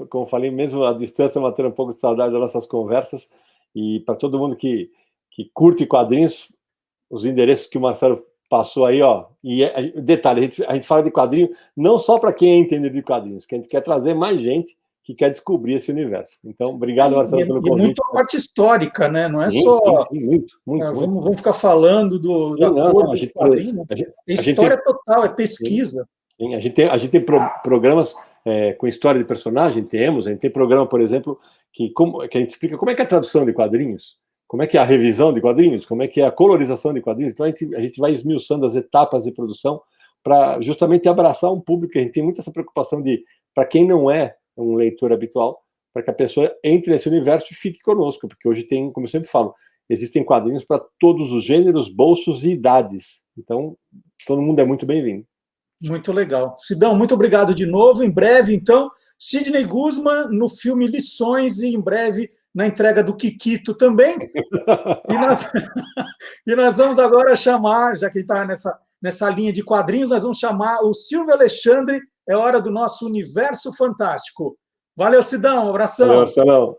Como falei, mesmo à distância, matando um pouco de saudade das nossas conversas. E para todo mundo que curte quadrinhos, os endereços que o Marcelo passou aí, ó. E detalhe, a gente fala de quadrinho não só para quem é entendido de quadrinhos, que a gente quer trazer mais gente que quer descobrir esse universo. Então, obrigado, Marcelo, pelo E muito convite. a parte histórica, né? Não é Sim, só sim, sim, muito. vamos ficar falando da Sim, não, cor a do gente, quadrinho. É a gente tem, história total, é sim, pesquisa. sim, a gente tem programas com história de personagem, a gente tem programa, por exemplo, que a gente explica como é que é a tradução de quadrinhos, como é que é a revisão de quadrinhos, como é que é a colorização de quadrinhos. Então a gente vai esmiuçando as etapas de produção para justamente abraçar um público. A gente tem muita essa preocupação de, para quem não é um leitor habitual, para que a pessoa entre nesse universo e fique conosco, porque hoje tem, como eu sempre falo, existem quadrinhos para todos os gêneros, bolsos e idades. Então, todo mundo é muito bem-vindo. Muito legal. Sidão, muito obrigado de novo. Em breve, então, Sidney Guzman no filme Lições e em breve na entrega do Kikito também. E nós, e nós vamos agora chamar, já que ele está nessa linha de quadrinhos, nós vamos chamar o Silvio Alexandre. É hora do nosso Universo Fantástico. Valeu, Sidão. Um abração. Valeu, Marcelão.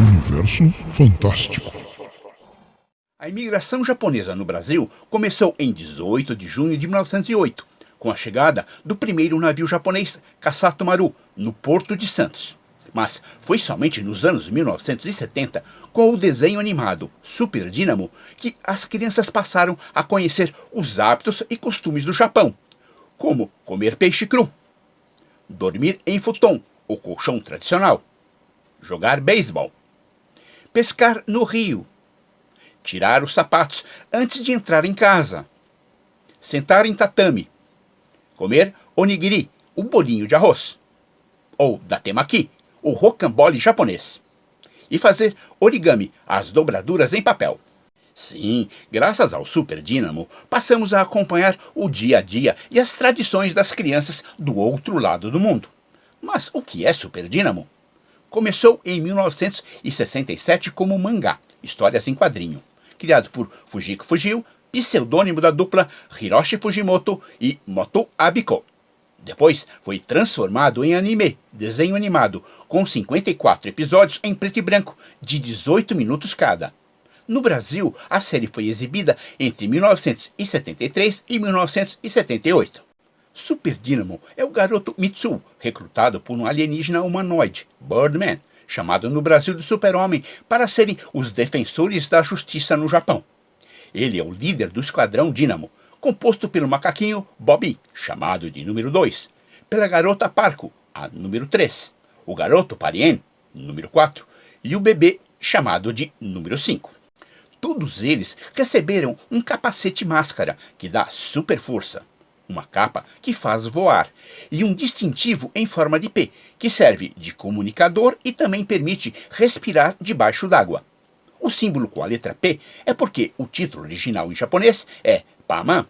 Universo Fantástico. A imigração japonesa no Brasil começou em 18 de junho de 1908, com a chegada do primeiro navio japonês Kasato Maru, no Porto de Santos. Mas foi somente nos anos 1970, com o desenho animado Super Dynamo, que as crianças passaram a conhecer os hábitos e costumes do Japão, como comer peixe cru, dormir em futon, o colchão tradicional, jogar beisebol, pescar no rio, tirar os sapatos antes de entrar em casa, sentar em tatame, comer onigiri, o bolinho de arroz, ou datemaki, o rocambole japonês, e fazer origami, as dobraduras em papel. Sim, graças ao Super Dynamo, passamos a acompanhar o dia a dia e as tradições das crianças do outro lado do mundo. Mas o que é Super Dynamo? Começou em 1967 como mangá, histórias em quadrinho, criado por Fujiko Fujio, pseudônimo da dupla Hiroshi Fujimoto e Moto Abiko. Depois foi transformado em anime, desenho animado, com 54 episódios em preto e branco, de 18 minutos cada. No Brasil, a série foi exibida entre 1973 e 1978. Super Dynamo é o garoto Mitsu, recrutado por um alienígena humanoide, Birdman, chamado no Brasil de Super-Homem, para serem os defensores da justiça no Japão. Ele é o líder do Esquadrão Dynamo, composto pelo macaquinho Bobby, chamado de número 2, pela garota Parco, a número 3, o garoto Parien, número 4, e o bebê, chamado de número 5. Todos eles receberam um capacete máscara que dá super força. uma capa que faz voar, e um distintivo em forma de P, que serve de comunicador e também permite respirar debaixo d'água. O símbolo com a letra P é porque o título original em japonês é Paman.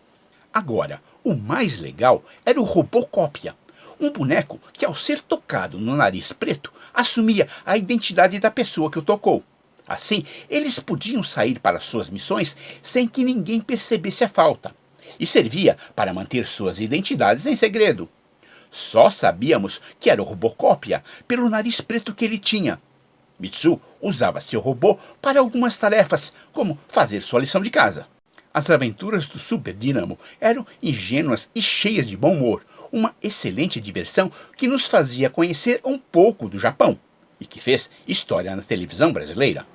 Agora, o mais legal era o Robocópia, um boneco que, ao ser tocado no nariz preto, assumia a identidade da pessoa que o tocou. Assim, eles podiam sair para suas missões sem que ninguém percebesse a falta, e servia para manter suas identidades em segredo. Só sabíamos que era o Robocópia pelo nariz preto que ele tinha. Mitsu usava seu robô para algumas tarefas, como fazer sua lição de casa. As aventuras do Super Dínamo eram ingênuas e cheias de bom humor, uma excelente diversão que nos fazia conhecer um pouco do Japão e que fez história na televisão brasileira.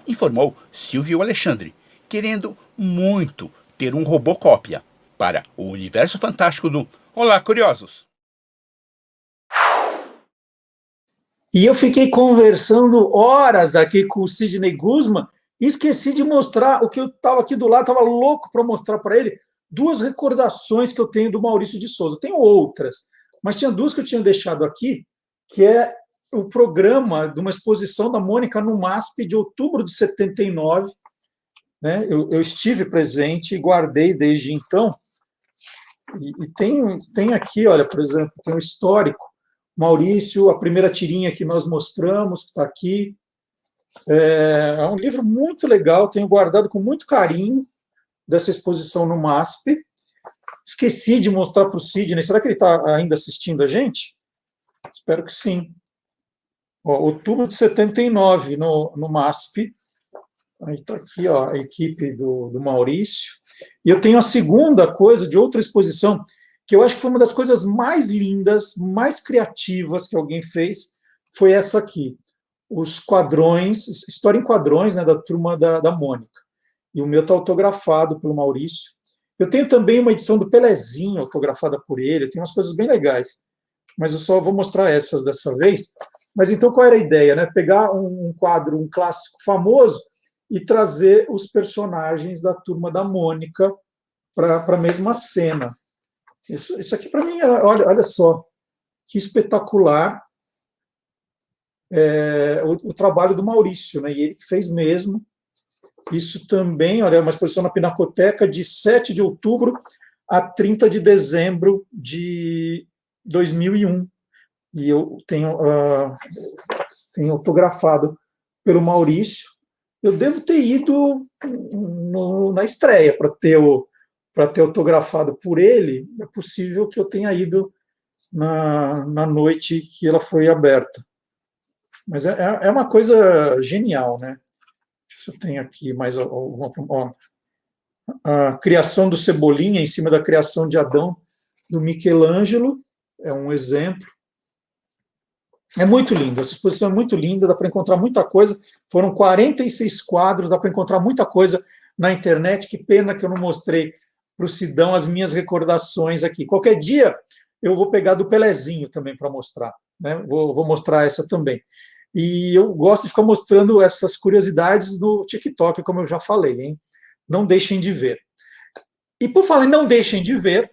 Informou Silvio Alexandre, querendo muito ter um Robocópia para o universo fantástico do Olá, Curiosos! E eu fiquei conversando horas aqui com o Sidney Guzman e esqueci de mostrar o que eu estava aqui do lado, estava louco para mostrar para ele duas recordações que eu tenho do Maurício de Souza. Eu tenho outras, mas tinha duas que eu tinha deixado aqui, que é o programa de uma exposição da Mônica no MASP de outubro de 79. Né? Eu estive presente e guardei desde então. E tem aqui, olha, por exemplo, tem um histórico. Maurício, a primeira tirinha que nós mostramos, que está aqui. É um livro muito legal, tenho guardado com muito carinho dessa exposição no MASP. Esqueci de mostrar para o Sidney. Será que ele está ainda assistindo a gente? Espero que sim. Ó, outubro de 79, no MASP. Aí está aqui, ó, a equipe do Maurício. E eu tenho a segunda coisa de outra exposição, que eu acho que foi uma das coisas mais lindas, mais criativas que alguém fez, foi essa aqui. Os quadrões, história em quadrões, né, da turma da Mônica. E o meu está autografado pelo Maurício. Eu tenho também uma edição do Pelezinho, autografada por ele, tem umas coisas bem legais. Mas eu só vou mostrar essas dessa vez. Mas então qual era a ideia? Né? Pegar um quadro, um clássico famoso, e trazer os personagens da turma da Mônica para a mesma cena. Isso aqui, para mim, olha só, que espetacular o trabalho do Maurício, né? E ele que fez mesmo. Isso também, olha, é uma exposição na Pinacoteca de 7 de outubro a 30 de dezembro de 2001. E eu tenho autografado pelo Maurício. Eu devo ter ido na estreia para ter autografado por ele. É possível que eu tenha ido na noite que ela foi aberta. Mas é uma coisa genial, né? Deixa eu ver se eu tenho aqui mais alguma. A criação do Cebolinha em cima da criação de Adão, do Michelangelo, é um exemplo. É muito lindo, essa exposição é muito linda, dá para encontrar muita coisa. Foram 46 quadros, dá para encontrar muita coisa na internet. Que pena que eu não mostrei para o Sidão as minhas recordações aqui. Qualquer dia eu vou pegar do Pelezinho também para mostrar. Né? Vou mostrar essa também. E eu gosto de ficar mostrando essas curiosidades no TikTok, como eu já falei, hein? Não deixem de ver. E por falar em não deixem de ver,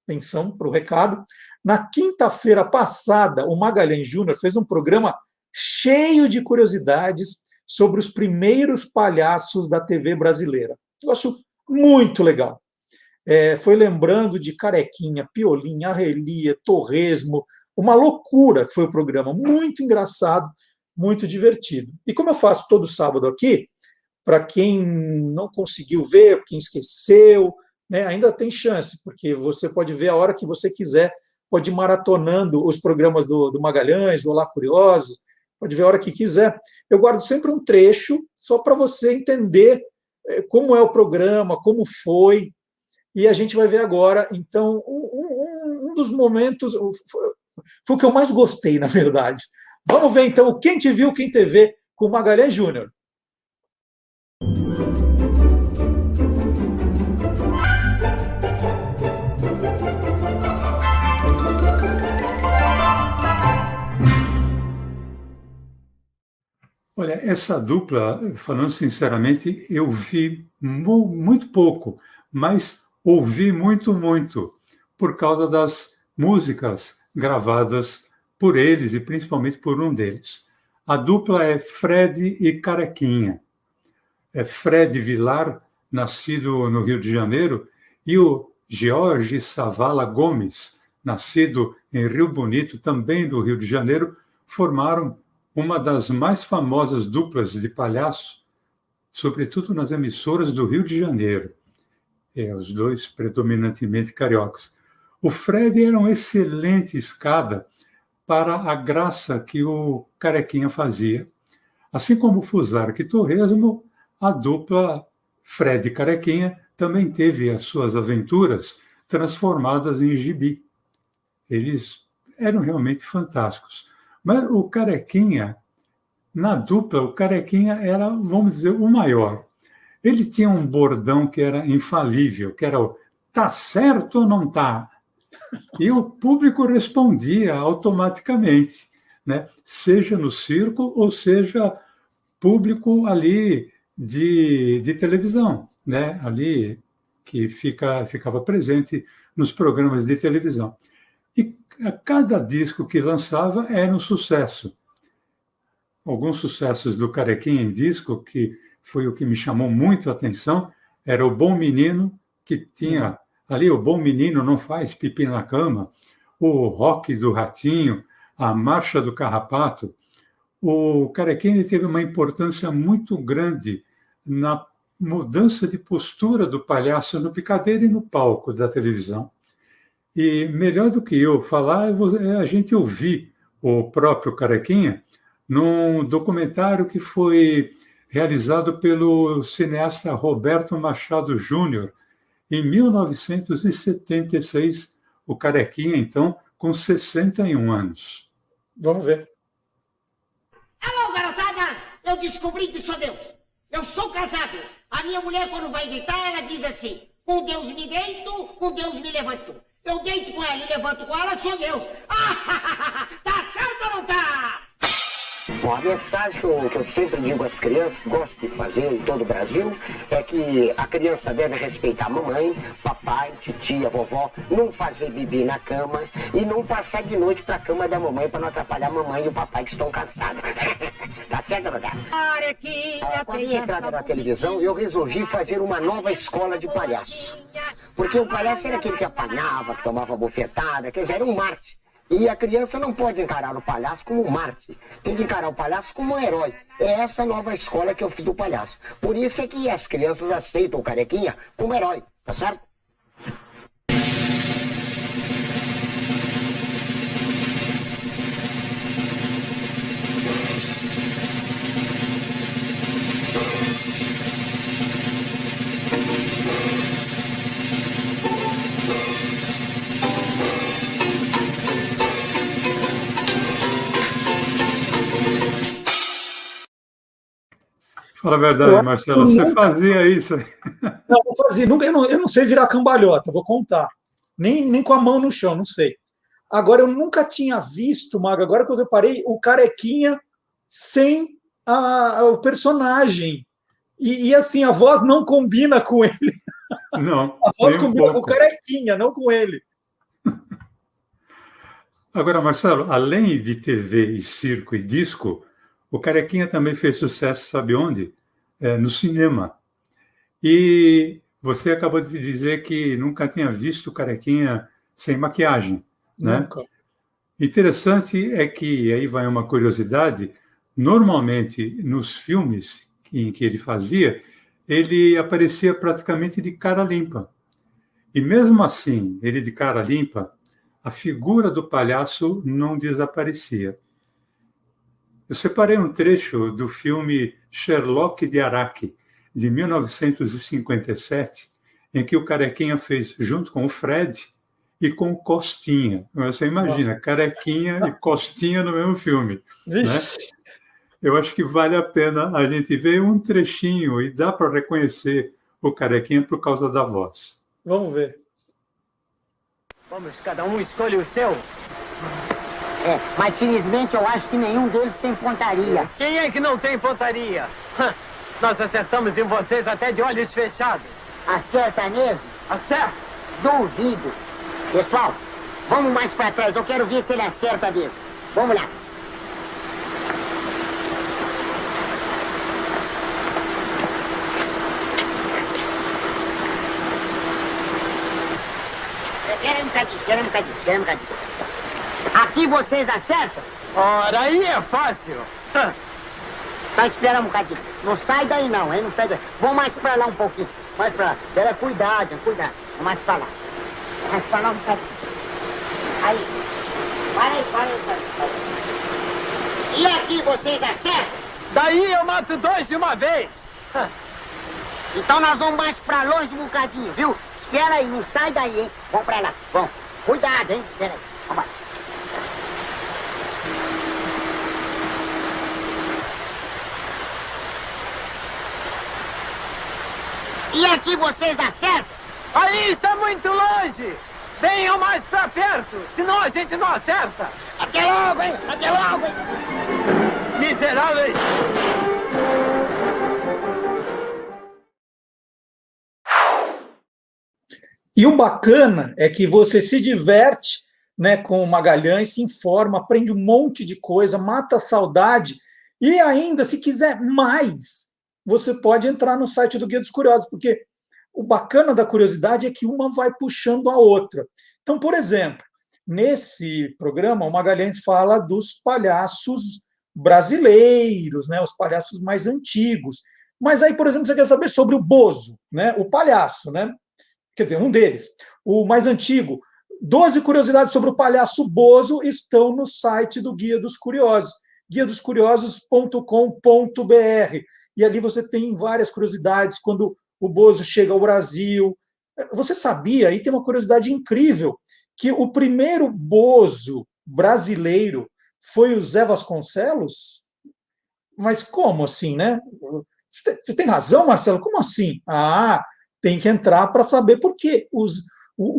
atenção para o recado, na quinta-feira passada, o Magalhães Júnior fez um programa cheio de curiosidades sobre os primeiros palhaços da TV brasileira. Eu acho muito legal. Foi lembrando de Carequinha, Piolinha, Arrelia, Torresmo, uma loucura que foi o programa, muito engraçado, muito divertido. E como eu faço todo sábado aqui, para quem não conseguiu ver, quem esqueceu, né, ainda tem chance, porque você pode ver a hora que você quiser, pode ir maratonando os programas do Magalhães, do Olá Curiosos, pode ver a hora que quiser. Eu guardo sempre um trecho, só para você entender como é o programa, como foi, e a gente vai ver agora, então, um dos momentos, foi o que eu mais gostei, na verdade. Vamos ver, então, o Quem Te Viu, Quem TV, com o Magalhães Júnior. Olha, essa dupla, falando sinceramente, eu vi muito pouco, mas ouvi muito, muito. por causa das músicas gravadas por eles e principalmente por um deles. A dupla é Fred e Carequinha. É Fred Vilar, nascido no Rio de Janeiro, e o Jorge Savala Gomes, nascido em Rio Bonito, também do Rio de Janeiro, formaram uma das mais famosas duplas de palhaço, sobretudo nas emissoras do Rio de Janeiro. Os dois predominantemente cariocas. O Fred era uma excelente escada para a graça que o Carequinha fazia. Assim como o Fusarca e Torresmo, a dupla Fred e Carequinha também teve as suas aventuras transformadas em gibi. Eles eram realmente fantásticos. Mas o Carequinha, na dupla, o Carequinha era, vamos dizer, o maior. Ele tinha um bordão que era infalível, que era o "tá certo ou não tá?" E o público respondia automaticamente, né? Seja no circo ou seja público ali de televisão, né? Ali que ficava presente nos programas de televisão. E a cada disco que lançava era um sucesso. Alguns sucessos do Carequinha em disco, que foi o que me chamou muito a atenção, era o Bom Menino, que tinha ali o Bom Menino Não Faz Pipi na Cama, o Rock do Ratinho, a Marcha do Carrapato. O Carequinha teve uma importância muito grande na mudança de postura do palhaço no picadeiro e no palco da televisão. E melhor do que eu falar, é a gente ouvir o próprio Carequinha num documentário que foi realizado pelo cineasta Roberto Machado Júnior em 1976, o Carequinha, então, com 61 anos. Vamos ver. Alô, garotada! Eu descobri que sou Deus. Eu sou casado. A minha mulher, quando vai deitar, ela diz assim: com Deus me deito, com Deus me levanto. Eu deito com ela e levanto com ela, sou Deus. Tá certo ou não tá? Bom, a mensagem que eu sempre digo às crianças, que gosto de fazer em todo o Brasil, é que a criança deve respeitar a mamãe, papai, titia, vovó, não fazer bebê na cama e não passar de noite para a cama da mamãe para não atrapalhar a mamãe e o papai que estão cansados. Tá certo, não tá? Com a minha entrada na televisão, eu resolvi fazer uma nova escola de palhaço. Porque o palhaço era aquele que apanhava, que tomava bofetada, quer dizer, era um Marte. E a criança não pode encarar o palhaço como um Marte. Tem que encarar o palhaço como um herói. É essa nova escola que eu fiz do palhaço. Por isso é que as crianças aceitam o Carequinha como herói, tá certo? Fala a verdade, Marcelo, você fazia isso? Não, eu fazia, nunca, eu não sei virar cambalhota, vou contar. Nem com a mão no chão, não sei. Agora, eu nunca tinha visto, Mago, agora que eu reparei, o Carequinha sem o personagem. E assim, a voz não combina com ele. Não. A voz combina com o Carequinha, não com ele. Agora, Marcelo, além de TV e circo e disco, o Carequinha também fez sucesso, sabe onde? No cinema. E você acabou de dizer que nunca tinha visto o Carequinha sem maquiagem, né? Nunca. Interessante é que, aí vai uma curiosidade, normalmente nos filmes em que ele fazia, ele aparecia praticamente de cara limpa. E mesmo assim, ele de cara limpa, a figura do palhaço não desaparecia. Eu separei um trecho do filme Sherlock de Araque, de 1957, em que o Carequinha fez junto com o Fred e com o Costinha. Você imagina, Carequinha e Costinha no mesmo filme. Né? Eu acho que vale a pena a gente ver um trechinho e dá para reconhecer o Carequinha por causa da voz. Vamos ver. Vamos, cada um escolhe o seu. Mas felizmente eu acho que nenhum deles tem pontaria. Quem é que não tem pontaria? Nós acertamos em vocês até de olhos fechados. Acerta mesmo? Acerta! Duvido. Pessoal, vamos mais pra trás. Eu quero ver se ele acerta mesmo. Vamos lá. Espera um bocadinho. Aqui vocês acertam? Ora, aí é fácil. Tá, espera um bocadinho. Não sai daí não, hein? Não sai daí. Vamos mais pra lá um pouquinho. Mais pra lá. Espera, cuidado. Vamos mais pra lá. Mais pra lá um bocadinho. Aí. Para aí. E aqui vocês acertam? Daí eu mato 2 de uma vez. Então nós vamos mais pra longe um bocadinho, viu? Espera aí, não sai daí, hein? Vamos pra lá. Vamos. Cuidado, hein? Espera aí. Vamos lá. E aqui vocês acertam? Aí isso é muito longe. Venham mais pra perto, senão a gente não acerta. Até logo, hein? Miseráveis. E o bacana é que você se diverte, né, com o Magalhães, se informa, aprende um monte de coisa, mata a saudade, e ainda, se quiser mais, você pode entrar no site do Guia dos Curiosos, porque o bacana da curiosidade é que uma vai puxando a outra. Então, por exemplo, nesse programa, o Magalhães fala dos palhaços brasileiros, né, os palhaços mais antigos. Mas aí, por exemplo, você quer saber sobre o Bozo, né, o palhaço, né? Quer dizer, um deles, o mais antigo. 12 curiosidades sobre o palhaço Bozo estão no site do Guia dos Curiosos, guiadoscuriosos.com.br. E ali você tem várias curiosidades quando o Bozo chega ao Brasil. Você sabia, aí tem uma curiosidade incrível, que o primeiro Bozo brasileiro foi o Zé Vasconcelos? Mas como assim, né? Você tem razão, Marcelo? Como assim? Tem que entrar para saber por quê. O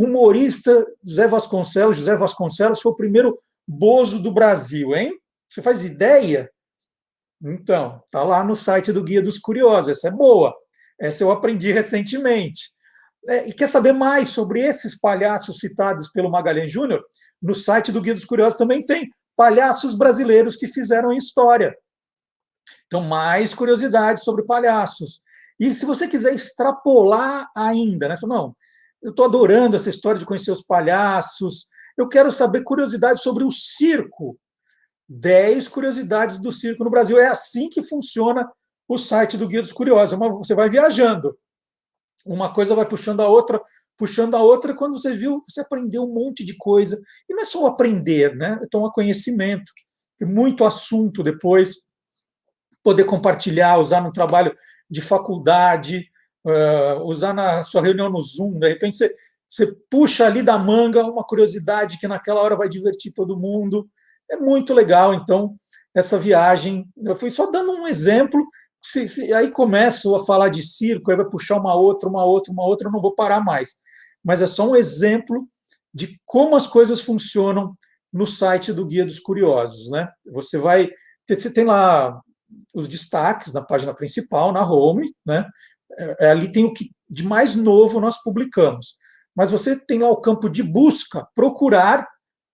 humorista José Vasconcelos foi o primeiro Bozo do Brasil, hein? Você faz ideia? Então, está lá no site do Guia dos Curiosos. Essa é boa. Essa eu aprendi recentemente. E quer saber mais sobre esses palhaços citados pelo Magalhães Júnior? No site do Guia dos Curiosos também tem palhaços brasileiros que fizeram história. Então, mais curiosidades sobre palhaços. E se você quiser extrapolar ainda, né? Não, eu estou adorando essa história de conhecer os palhaços, eu quero saber curiosidades sobre o circo. 10 curiosidades do circo no Brasil. É assim que funciona o site do Guia dos Curiosos. Você vai viajando. Uma coisa vai puxando a outra, quando você viu, você aprendeu um monte de coisa. E não é só aprender, né? É tomar conhecimento. Tem muito assunto depois. Poder compartilhar, usar no trabalho de faculdade, usar na sua reunião no Zoom, de repente você puxa ali da manga uma curiosidade que naquela hora vai divertir todo mundo. É muito legal, então, essa viagem. Eu fui só dando um exemplo, aí começo a falar de circo, aí vai puxar uma outra, eu não vou parar mais. Mas é só um exemplo de como as coisas funcionam no site do Guia dos Curiosos, né? Você tem lá os destaques na página principal, na home, né? Ali tem o que de mais novo nós publicamos. Mas você tem lá o campo de busca, procurar,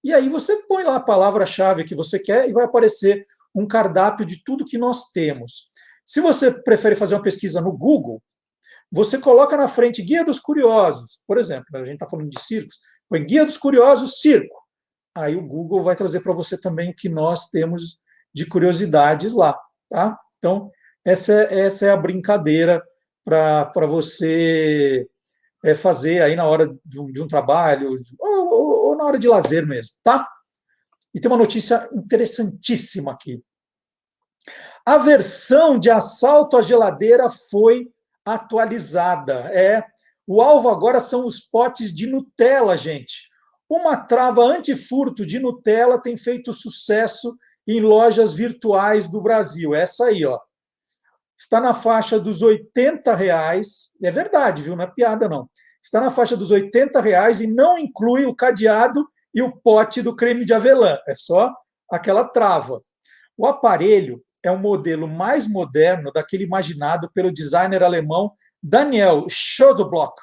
e aí você põe lá a palavra-chave que você quer e vai aparecer um cardápio de tudo que nós temos. Se você prefere fazer uma pesquisa no Google, você coloca na frente Guia dos Curiosos, por exemplo, a gente está falando de circos, põe Guia dos Curiosos Circo. Aí o Google vai trazer para você também o que nós temos de curiosidades lá. Tá? Então, essa é a brincadeira para você fazer aí na hora de um trabalho ou na hora de lazer mesmo. Tá? E tem uma notícia interessantíssima aqui. A versão de assalto à geladeira foi atualizada. O alvo agora são os potes de Nutella, gente. Uma trava antifurto de Nutella tem feito sucesso em lojas virtuais do Brasil. Essa aí, ó. Está na faixa dos R$80. É verdade, viu? Não é piada, não. Está na faixa dos R$80 e não inclui o cadeado e o pote do creme de avelã. É só aquela trava. O aparelho é um modelo mais moderno daquele imaginado pelo designer alemão Daniel Schobloch,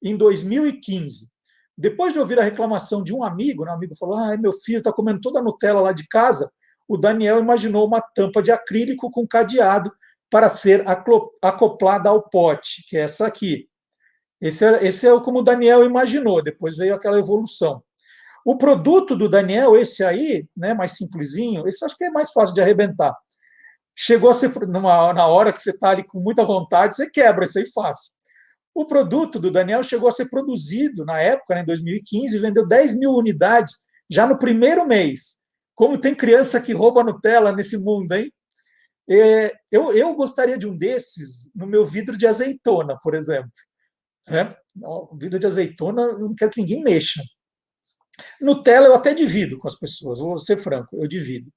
em 2015. Depois de ouvir a reclamação de um amigo, né, o amigo falou: meu filho está comendo toda a Nutella lá de casa. O Daniel imaginou uma tampa de acrílico com cadeado para ser acoplada ao pote, que é essa aqui. Esse é como o Daniel imaginou, depois veio aquela evolução. O produto do Daniel, esse aí, né, mais simplesinho, esse acho que é mais fácil de arrebentar. Chegou a ser, na hora que você está ali com muita vontade, você quebra, isso aí fácil. O produto do Daniel chegou a ser produzido na época, né, em 2015, vendeu 10 mil unidades já no primeiro mês. Como tem criança que rouba Nutella nesse mundo, hein? Eu gostaria de um desses no meu vidro de azeitona, por exemplo. Né? O vidro de azeitona, eu não quero que ninguém mexa. Nutella eu até divido com as pessoas, vou ser franco, eu divido.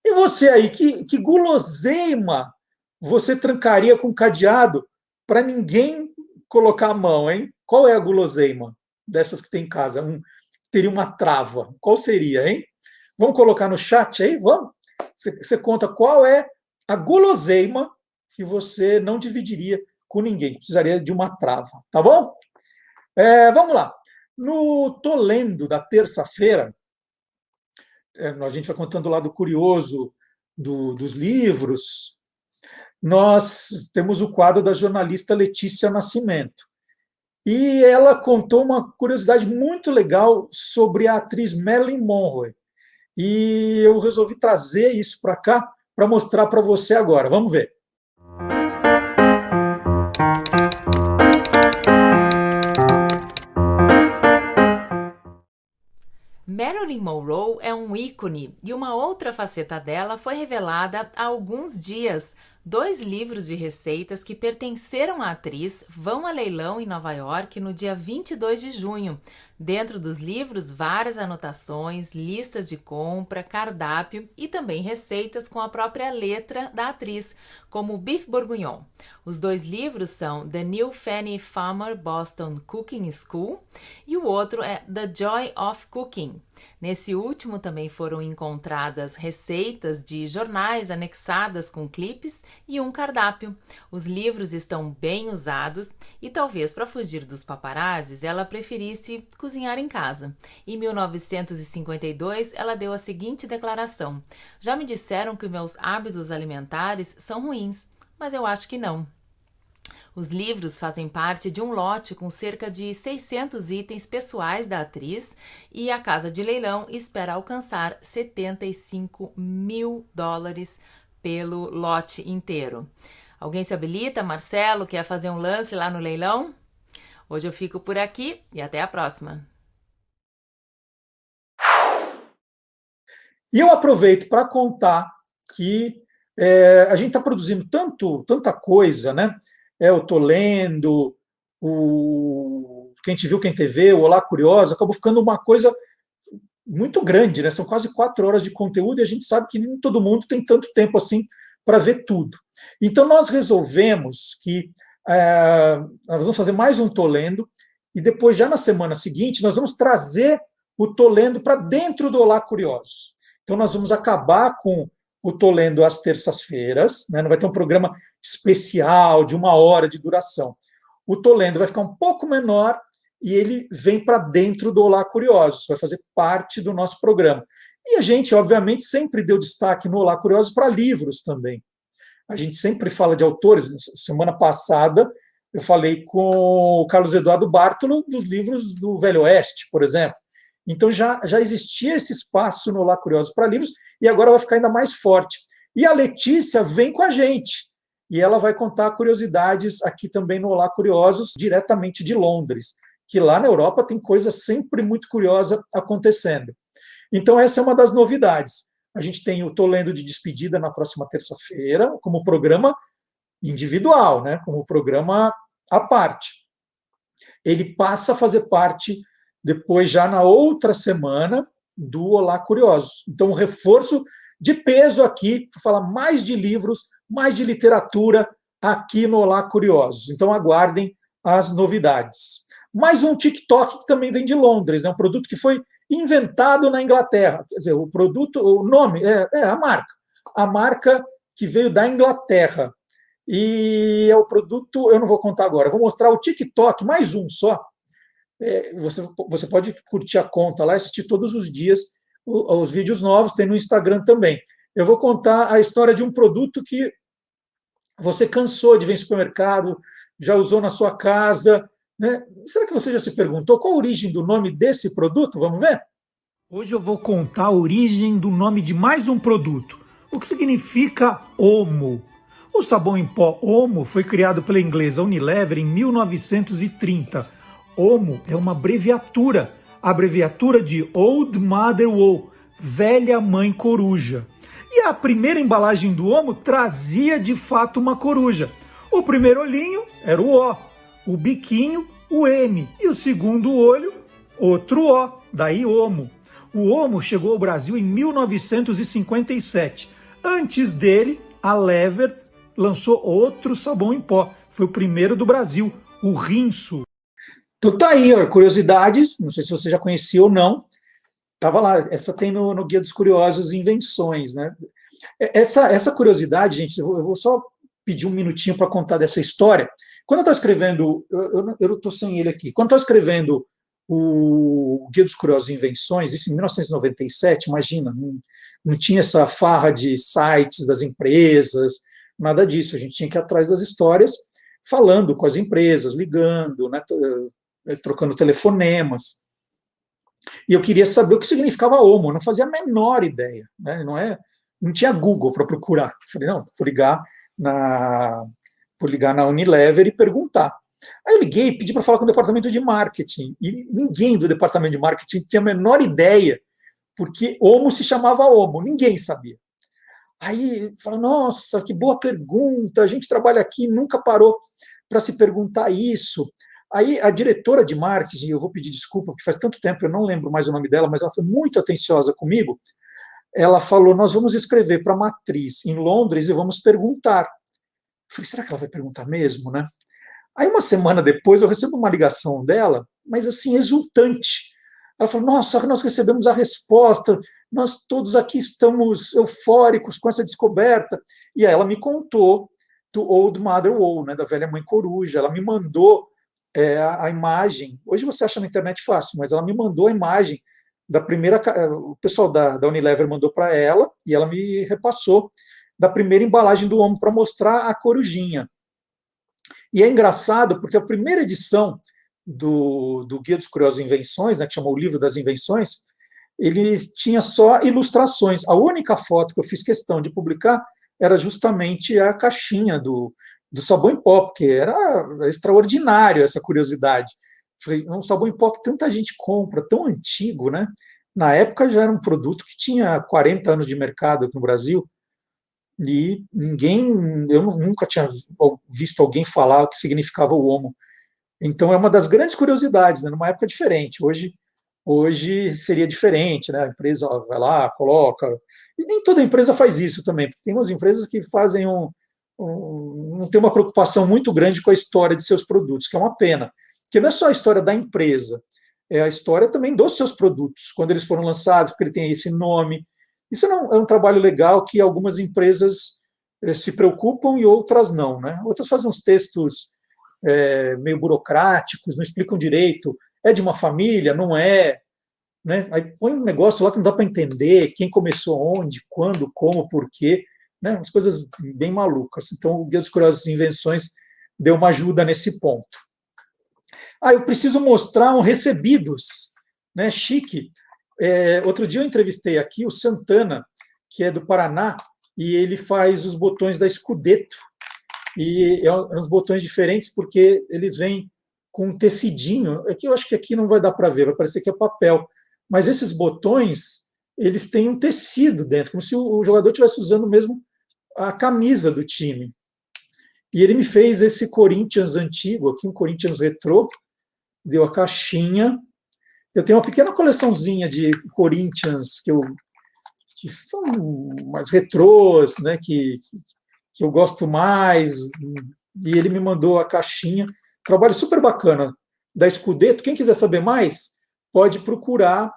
E você aí, que guloseima você trancaria com cadeado para ninguém colocar a mão, hein? Qual é a guloseima dessas que tem em casa? Teria uma trava. Qual seria, hein? Vamos colocar no chat aí? Vamos? Você conta qual é a guloseima que você não dividiria com ninguém, precisaria de uma trava, tá bom? Vamos lá. No Tô Lendo da terça-feira, a gente vai contando o lado curioso dos livros, nós temos o quadro da jornalista Letícia Nascimento. E ela contou uma curiosidade muito legal sobre a atriz Marilyn Monroe. E eu resolvi trazer isso para cá para mostrar para você agora. Vamos ver. Marilyn Monroe é um ícone e uma outra faceta dela foi revelada há alguns dias. 2 livros de receitas que pertenceram à atriz vão a leilão em Nova York no dia 22 de junho. Dentro dos livros, várias anotações, listas de compra, cardápio e também receitas com a própria letra da atriz, como o bife bourguignon. Os 2 livros são The New Fanny Farmer Boston Cooking School e o outro é The Joy of Cooking. Nesse último também foram encontradas receitas de jornais anexadas com clipes e um cardápio. Os livros estão bem usados e talvez para fugir dos paparazzis ela preferisse cozinhar em casa. Em 1952 ela deu a seguinte declaração: "Já me disseram que meus hábitos alimentares são ruins, mas eu acho que não." Os livros fazem parte de um lote com cerca de 600 itens pessoais da atriz e a casa de leilão espera alcançar $75 mil pelo lote inteiro. Alguém se habilita? Marcelo, quer fazer um lance lá no leilão? Hoje eu fico por aqui e até a próxima. E eu aproveito para contar que a gente está produzindo tanta coisa, né? Eu Tô Lendo, Quem Te Viu, Quem Te Vê, o Olá Curiosa, acabou ficando uma coisa muito grande, né? São quase 4 horas de conteúdo e a gente sabe que nem todo mundo tem tanto tempo assim para ver tudo. Então, nós resolvemos que nós vamos fazer mais um Tô Lendo e depois, já na semana seguinte, nós vamos trazer o Tô Lendo para dentro do Olá Curiosos. Então, nós vamos acabar com o Tô Lendo às terças-feiras, né? Não vai ter um programa especial de 1 hora de duração. O Tô Lendo vai ficar um pouco menor e ele vem para dentro do Olá Curiosos, vai fazer parte do nosso programa. E a gente, obviamente, sempre deu destaque no Olá Curiosos para livros também. A gente sempre fala de autores. Semana passada, eu falei com o Carlos Eduardo Bartolo dos livros do Velho Oeste, por exemplo. Então, já existia esse espaço no Olá Curiosos para livros e agora vai ficar ainda mais forte. E a Letícia vem com a gente. E ela vai contar curiosidades aqui também no Olá Curiosos, diretamente de Londres, que lá na Europa tem coisa sempre muito curiosa acontecendo. Então, essa é uma das novidades. A gente tem o Tô Lendo de despedida na próxima terça-feira, como programa individual, né? Como programa à parte. Ele passa a fazer parte depois, já na outra semana, do Olá Curiosos. Então, um reforço de peso aqui, para falar mais de livros, mais de literatura aqui no Olá Curiosos. Então, aguardem as novidades. Mais um TikTok que também vem de Londres, é um produto que foi inventado na Inglaterra. Quer dizer, o nome é a marca. A marca que veio da Inglaterra. E é o produto, eu não vou contar agora, eu vou mostrar o TikTok, mais um só, Você pode curtir a conta lá e assistir todos os dias os vídeos novos, tem no Instagram também. Eu vou contar a história de um produto que você cansou de ver em supermercado, já usou na sua casa, né? Será que você já se perguntou qual a origem do nome desse produto? Vamos ver? Hoje eu vou contar a origem do nome de mais um produto, o que significa Omo. O sabão em pó Omo foi criado pela inglesa Unilever em 1930. Omo é uma abreviatura, a abreviatura de Old Mother Wool, velha mãe coruja. E a primeira embalagem do Omo trazia de fato uma coruja. O primeiro olhinho era o O, o biquinho, o M, e o segundo olho, outro O, daí Omo. O Omo chegou ao Brasil em 1957. Antes dele, a Lever lançou outro sabão em pó. Foi o primeiro do Brasil, o Rinso. Então tá aí, ó, curiosidades, não sei se você já conhecia ou não. Estava lá, essa tem no Guia dos Curiosos Invenções, né? Essa curiosidade, gente, eu vou só pedir um minutinho para contar dessa história. Quando eu estava escrevendo, eu estou sem ele aqui, quando eu estava escrevendo o Guia dos Curiosos Invenções, isso em 1997, imagina, não tinha essa farra de sites das empresas, nada disso, a gente tinha que ir atrás das histórias, falando com as empresas, ligando, né, trocando telefonemas. E eu queria saber o que significava Omo, eu não fazia a menor ideia, né? Não tinha Google para procurar. Eu falei, não, vou ligar na Unilever e perguntar. Aí eu liguei e pedi para falar com o departamento de marketing, e ninguém do departamento de marketing tinha a menor ideia, porque Omo se chamava Omo, ninguém sabia. Aí falou, nossa, que boa pergunta, a gente trabalha aqui, nunca parou para se perguntar isso. Aí a diretora de marketing, eu vou pedir desculpa, porque faz tanto tempo, eu não lembro mais o nome dela, mas ela foi muito atenciosa comigo. Ela falou, nós vamos escrever para a matriz em Londres e vamos perguntar. Eu falei, será que ela vai perguntar mesmo, né? Aí uma semana depois eu recebo uma ligação dela, mas assim, exultante. Ela falou, nossa, nós recebemos a resposta, nós todos aqui estamos eufóricos com essa descoberta. E aí ela me contou do Old Mother Wool, né, da velha mãe coruja. Ela me mandou a imagem, hoje você acha na internet fácil, mas ela me mandou a imagem da primeira, o pessoal da Unilever mandou para ela, e ela me repassou da primeira embalagem do Omo para mostrar a corujinha. E é engraçado, porque a primeira edição do Guia dos Curiosos Invenções, né, que chamou o Livro das Invenções, ele tinha só ilustrações. A única foto que eu fiz questão de publicar era justamente a caixinha do sabão em pó, porque era extraordinário essa curiosidade. Falei, um sabão em pó que tanta gente compra, tão antigo, né? Na época já era um produto que tinha 40 anos de mercado aqui no Brasil, e eu nunca tinha visto alguém falar o que significava o Omo. Então é uma das grandes curiosidades, né? Numa época diferente. Hoje seria diferente, né? A empresa vai lá, coloca. E nem toda empresa faz isso também, porque tem umas empresas que fazem não tem uma preocupação muito grande com a história de seus produtos, que é uma pena. Porque não é só a história da empresa, é a história também dos seus produtos, quando eles foram lançados, porque ele tem esse nome. Isso é um trabalho legal que algumas empresas se preocupam e outras não, né? Outras fazem uns textos meio burocráticos, não explicam direito, é de uma família, não é, né? Aí põe um negócio lá que não dá para entender quem começou onde, quando, como, por quê, né? Umas coisas bem malucas. Então, o Guia dos Curiosos Invenções deu uma ajuda nesse ponto. Eu preciso mostrar um recebidos, né? Chique. Outro dia eu entrevistei aqui o Santana, que é do Paraná, e ele faz os botões da Scudetto. E é uns botões diferentes porque eles vêm com um tecidinho. Aqui eu acho que aqui não vai dar para ver, vai parecer que é papel. Mas esses botões, eles têm um tecido dentro, como se o jogador estivesse usando mesmo a camisa do time. E ele me fez esse Corinthians antigo, aqui um Corinthians retrô, deu a caixinha. Eu tenho uma pequena coleçãozinha de Corinthians que são mais retrôs, né, que eu gosto mais, e ele me mandou a caixinha. Trabalho super bacana da Scudetto. Quem quiser saber mais, pode procurar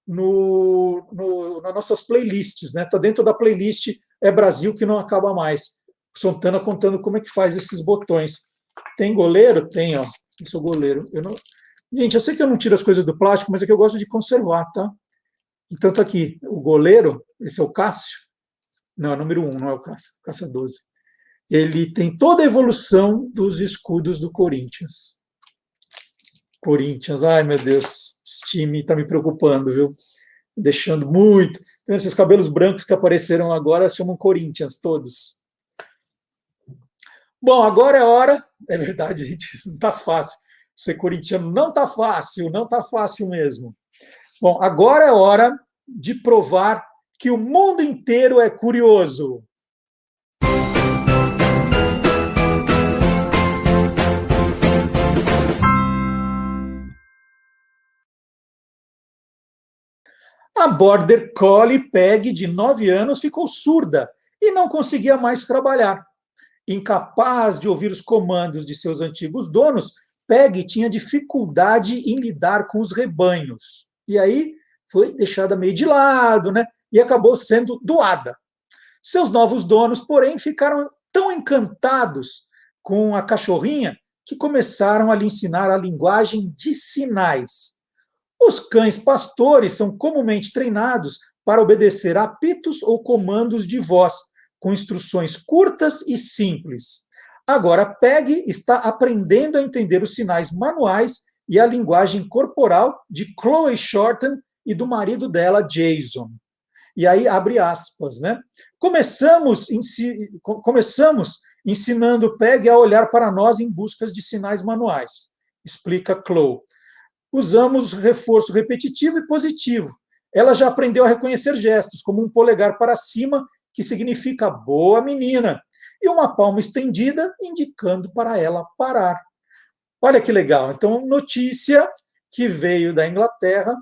nas nossas playlists, né? Está dentro da playlist É Brasil que não acaba mais. O Santana contando como é que faz esses botões. Tem goleiro? Tem, ó. Eu sou goleiro. Eu Gente, eu sei que eu não tiro as coisas do plástico, mas é que eu gosto de conservar, tá? Então tá aqui, o goleiro, esse é o Cássio. Não, é o número 1, não é o Cássio, Cássio é 12. Ele tem toda a evolução dos escudos do Corinthians. Corinthians, ai meu Deus, esse time está me preocupando, viu? Deixando muito. Então, esses cabelos brancos que apareceram agora chamam Corinthians, todos. Bom, agora é hora. É verdade, gente, não está fácil. Ser corintiano não está fácil mesmo. Bom, agora é hora de provar que o mundo inteiro é curioso. A Border Collie Peg, de 9 anos, ficou surda e não conseguia mais trabalhar. Incapaz de ouvir os comandos de seus antigos donos, Peg tinha dificuldade em lidar com os rebanhos. E aí foi deixada meio de lado, né? E acabou sendo doada. Seus novos donos, porém, ficaram tão encantados com a cachorrinha que começaram a lhe ensinar a linguagem de sinais. Os cães pastores são comumente treinados para obedecer a apitos ou comandos de voz, com instruções curtas e simples. Agora, Peg está aprendendo a entender os sinais manuais e a linguagem corporal de Chloe Shorten e do marido dela, Jason. E aí, abre aspas, né? Começamos ensinando Peg a olhar para nós em busca de sinais manuais, explica Chloe. Usamos reforço repetitivo e positivo. Ela já aprendeu a reconhecer gestos, como um polegar para cima, que significa boa menina, e uma palma estendida, indicando para ela parar. Olha que legal. Então, notícia que veio da Inglaterra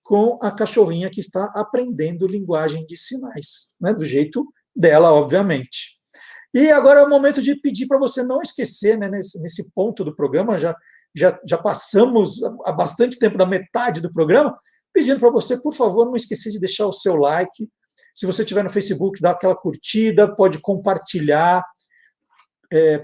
com a cachorrinha que está aprendendo linguagem de sinais, né? Do jeito dela, obviamente. E agora é o momento de pedir para você não esquecer, né, nesse ponto do programa, já passamos há bastante tempo da metade do programa, pedindo para você, por favor, não esquecer de deixar o seu like. Se você estiver no Facebook, dá aquela curtida, pode compartilhar,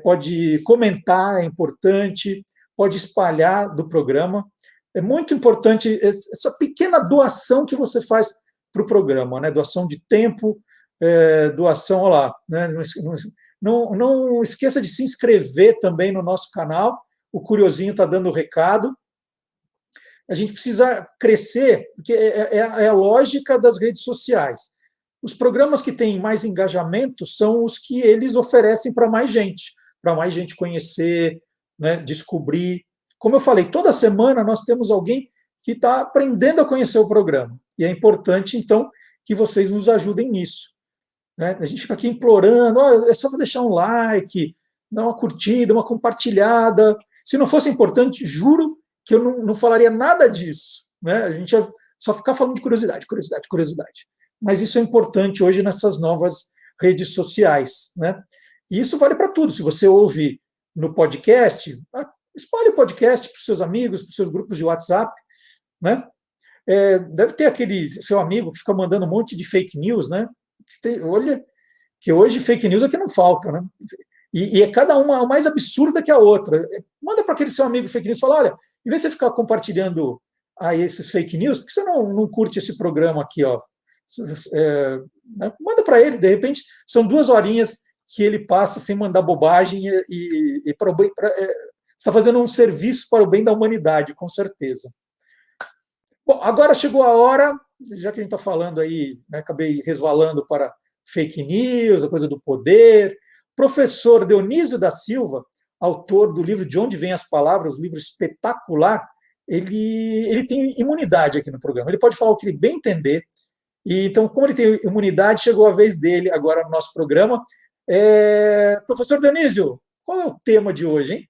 pode comentar, é importante, pode espalhar do programa. É muito importante essa pequena doação que você faz para o programa, né? Doação de tempo, doação, olha lá, né? Não esqueça de se inscrever também no nosso canal. O Curiosinho está dando o recado. A gente precisa crescer, porque é a lógica das redes sociais. Os programas que têm mais engajamento são os que eles oferecem para mais gente conhecer, né, descobrir. Como eu falei, toda semana nós temos alguém que está aprendendo a conhecer o programa. E é importante, então, que vocês nos ajudem nisso. Né? A gente fica aqui implorando, é só para deixar um like, dar uma curtida, uma compartilhada. Se não fosse importante, juro que eu não falaria nada disso. Né? A gente ia só ficar falando de curiosidade. Mas isso é importante hoje nessas novas redes sociais. Né? E isso vale para tudo. Se você ouve no podcast, espalhe o podcast para os seus amigos, para os seus grupos de WhatsApp. Né? Deve ter aquele seu amigo que fica mandando um monte de fake news. Né? Olha, que hoje fake news é que não falta. Né? E é cada uma mais absurda que a outra. Manda para aquele seu amigo fake news e fala, olha, em vez de você ficar compartilhando aí esses fake news, por que você não curte esse programa aqui? Ó? Manda para ele, de repente, são 2 horinhas que ele passa sem mandar bobagem e está fazendo um serviço para o bem da humanidade, com certeza. Bom, agora chegou a hora, já que a gente está falando aí, né, acabei resvalando para fake news, a coisa do poder. Professor Dionísio da Silva, autor do livro De Onde Vêm as Palavras, um livro espetacular, ele tem imunidade aqui no programa. Ele pode falar o que ele bem entender. E, então, como ele tem imunidade, chegou a vez dele agora no nosso programa. Professor Dionísio, qual é o tema de hoje, hein?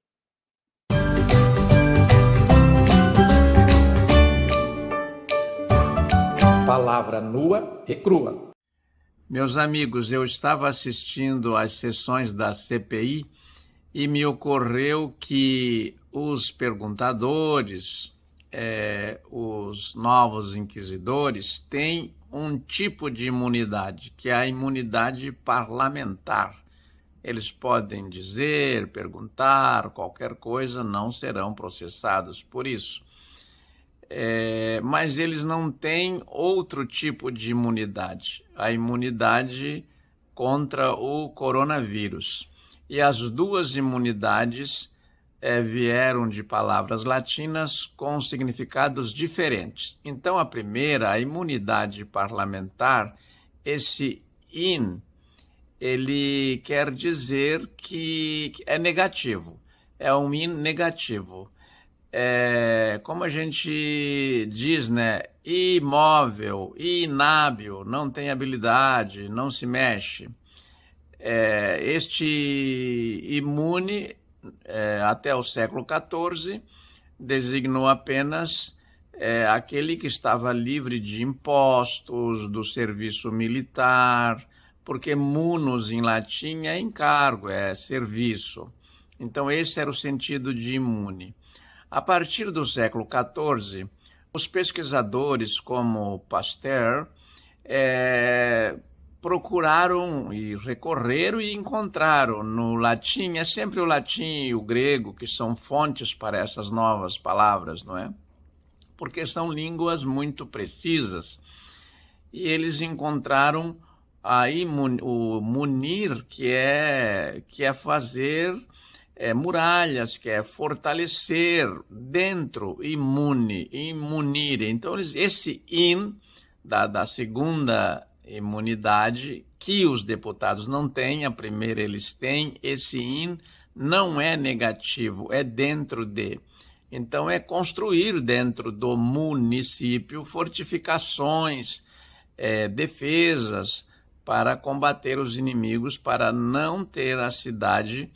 Palavra nua e crua. Meus amigos, eu estava assistindo às sessões da CPI e me ocorreu que os perguntadores, os novos inquisidores, têm um tipo de imunidade, que é a imunidade parlamentar. Eles podem dizer, perguntar, qualquer coisa, não serão processados por isso. mas eles não têm outro tipo de imunidade, a imunidade contra o coronavírus. E as duas imunidades vieram de palavras latinas com significados diferentes. Então, a primeira, a imunidade parlamentar, esse in, ele quer dizer que é negativo, é um in negativo. Como a gente diz, né? Imóvel, inábil, não tem habilidade, não se mexe. Este imune, até o século XIV, designou apenas aquele que estava livre de impostos, do serviço militar, porque munus em latim é encargo, é serviço. Então esse era o sentido de imune. A partir do século XIV, os pesquisadores como Pasteur procuraram e recorreram e encontraram no latim, é sempre o latim e o grego que são fontes para essas novas palavras, não é? Porque são línguas muito precisas. E eles encontraram o munir, que é fazer muralhas, que é fortalecer dentro, imunir. Então, esse in da segunda imunidade, que os deputados não têm, a primeira eles têm, esse in não é negativo, é dentro de. Então, é construir dentro do município fortificações, defesas para combater os inimigos, para não ter a cidade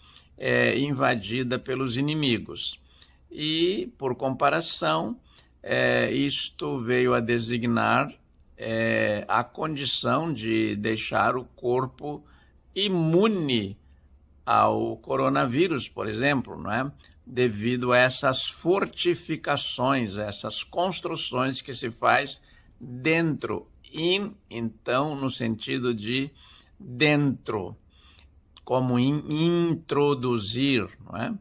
invadida pelos inimigos. E, por comparação, isto veio a designar a condição de deixar o corpo imune ao coronavírus, por exemplo, não é? Devido a essas fortificações, essas construções que se faz dentro, então, no sentido de dentro, como introduzir, não é?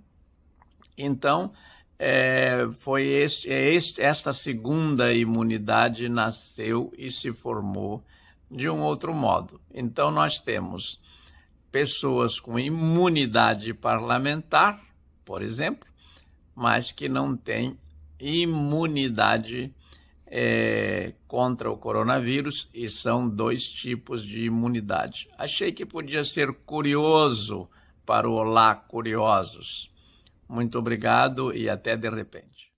Então, esta segunda imunidade nasceu e se formou de um outro modo. Então, nós temos pessoas com imunidade parlamentar, por exemplo, mas que não têm imunidade contra o coronavírus, e são dois tipos de imunidade. Achei que podia ser curioso para o Olá Curiosos. Muito obrigado e até de repente.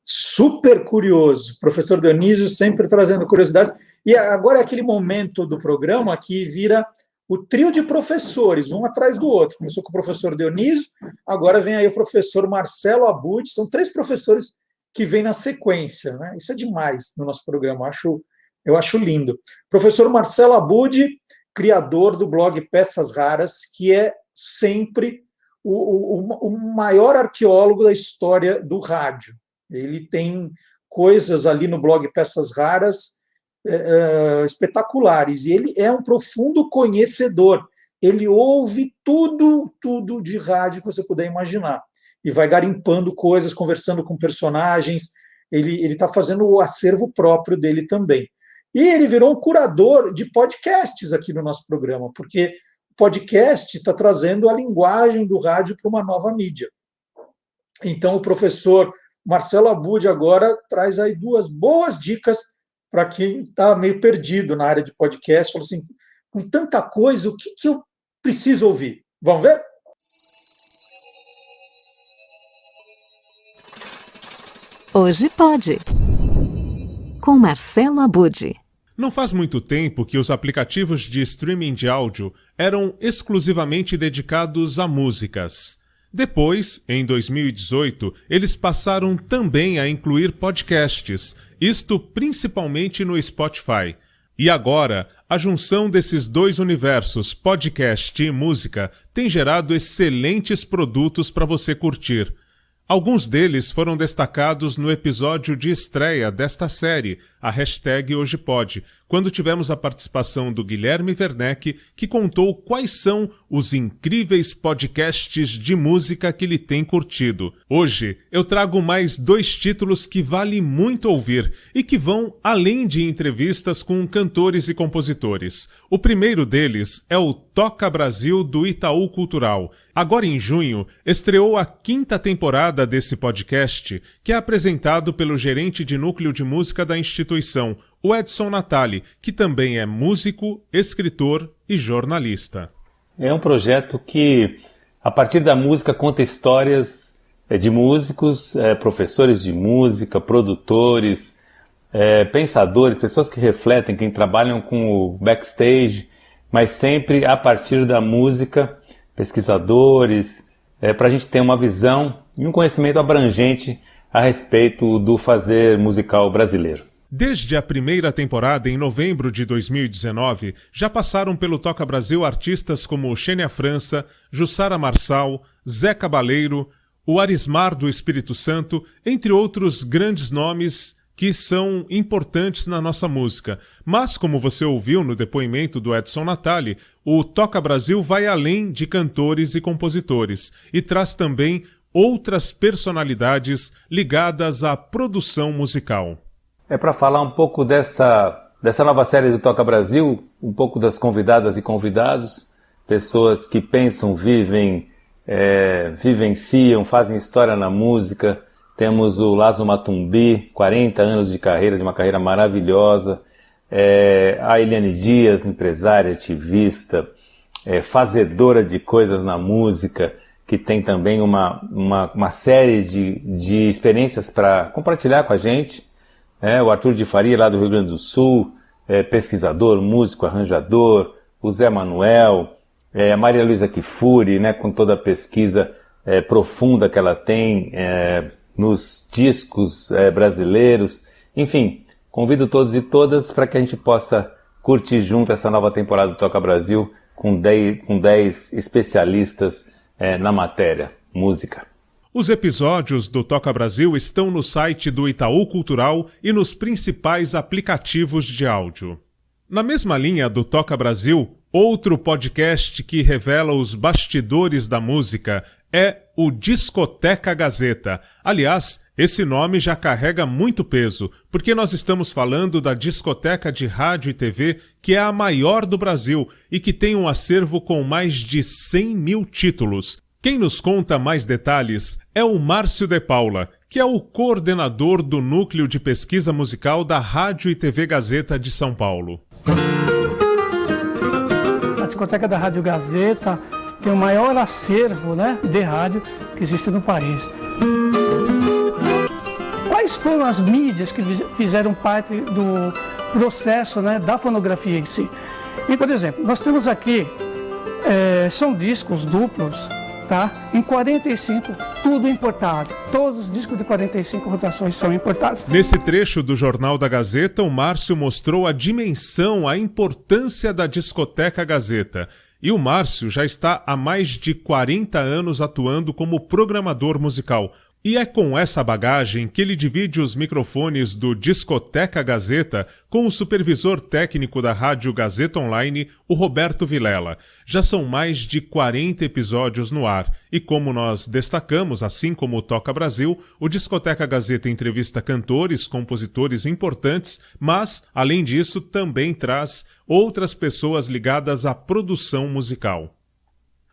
Super curioso. Professor Dionísio sempre trazendo curiosidades. E agora é aquele momento do programa que vira o trio de professores, um atrás do outro. Começou com o professor Dionísio, agora vem aí o professor Marcelo Abud. São 3 professores que vêm na sequência, né? Isso é demais no nosso programa, eu acho lindo. Professor Marcelo Abud, criador do blog Peças Raras, que é sempre o maior arqueólogo da história do rádio. Ele tem coisas ali no blog Peças Raras espetaculares, e ele é um profundo conhecedor. Ele ouve tudo de rádio que você puder imaginar, e vai garimpando coisas, conversando com personagens. Ele está fazendo o acervo próprio dele também. E ele virou um curador de podcasts aqui no nosso programa, porque o podcast está trazendo a linguagem do rádio para uma nova mídia. Então, o professor Marcelo Abud agora traz aí 2 boas dicas para quem está meio perdido na área de podcast. Falou assim, com tanta coisa, o que eu preciso ouvir? Vamos ver? Hoje pode. Com Marcelo Abud. Não faz muito tempo que os aplicativos de streaming de áudio eram exclusivamente dedicados a músicas. Depois, em 2018, eles passaram também a incluir podcasts, isto principalmente no Spotify. E agora, a junção desses 2 universos, podcast e música, tem gerado excelentes produtos para você curtir. Alguns deles foram destacados no episódio de estreia desta série, a hashtag Hoje Pode, quando tivemos a participação do Guilherme Werneck, que contou quais são os incríveis podcasts de música que ele tem curtido. Hoje eu trago mais 2 títulos que vale muito ouvir e que vão além de entrevistas com cantores e compositores. O primeiro deles é o Toca Brasil do Itaú Cultural. Agora em junho, estreou a 5ª temporada desse podcast, que é apresentado pelo gerente de núcleo de música da instituição, o Edson Natali, que também é músico, escritor e jornalista. É um projeto que, a partir da música, conta histórias de músicos, professores de música, produtores, pensadores, pessoas que refletem, que trabalham com o backstage, mas sempre a partir da música, pesquisadores, para a gente ter uma visão e um conhecimento abrangente a respeito do fazer musical brasileiro. Desde a primeira temporada, em novembro de 2019, já passaram pelo Toca Brasil artistas como Xênia França, Jussara Marçal, Zé Cabaleiro, o Arismar do Espírito Santo, entre outros grandes nomes que são importantes na nossa música. Mas, como você ouviu no depoimento do Edson Natali, o Toca Brasil vai além de cantores e compositores e traz também outras personalidades ligadas à produção musical. É para falar um pouco dessa nova série do Toca Brasil, um pouco das convidadas e convidados, pessoas que pensam, vivem, vivenciam, fazem história na música. Temos o Lazo Matumbi, 40 anos de carreira, de uma carreira maravilhosa. A Eliane Dias, empresária, ativista, fazedora de coisas na música, que tem também uma série de experiências para compartilhar com a gente. O Arthur de Faria, lá do Rio Grande do Sul, pesquisador, músico, arranjador. O Zé Manuel, a Maria Luísa Kifuri, com toda a pesquisa profunda que ela tem nos discos brasileiros. Enfim, convido todos e todas para que a gente possa curtir junto essa nova temporada do Toca Brasil com 10 especialistas na matéria, música. Os episódios do Toca Brasil estão no site do Itaú Cultural e nos principais aplicativos de áudio. Na mesma linha do Toca Brasil, outro podcast que revela os bastidores da música é o Discoteca Gazeta. Aliás, esse nome já carrega muito peso, porque nós estamos falando da discoteca de rádio e TV que é a maior do Brasil e que tem um acervo com mais de 100 mil títulos. Quem nos conta mais detalhes é o Márcio de Paula, que é o coordenador do Núcleo de Pesquisa Musical da Rádio e TV Gazeta de São Paulo. A discoteca da Rádio Gazeta tem o maior acervo, de rádio que existe no país. Quais foram as mídias que fizeram parte do processo, da fonografia em si? E, por exemplo, nós temos aqui, são discos duplos, em 45, tudo importado. Todos os discos de 45 rotações são importados. Nesse trecho do Jornal da Gazeta, o Márcio mostrou a dimensão, a importância da discoteca Gazeta. E o Márcio já está há mais de 40 anos atuando como programador musical. E é com essa bagagem que ele divide os microfones do Discoteca Gazeta com o supervisor técnico da Rádio Gazeta Online, o Roberto Vilela. Já são mais de 40 episódios no ar. E como nós destacamos, assim como o Toca Brasil, o Discoteca Gazeta entrevista cantores, compositores importantes, mas, além disso, também traz outras pessoas ligadas à produção musical.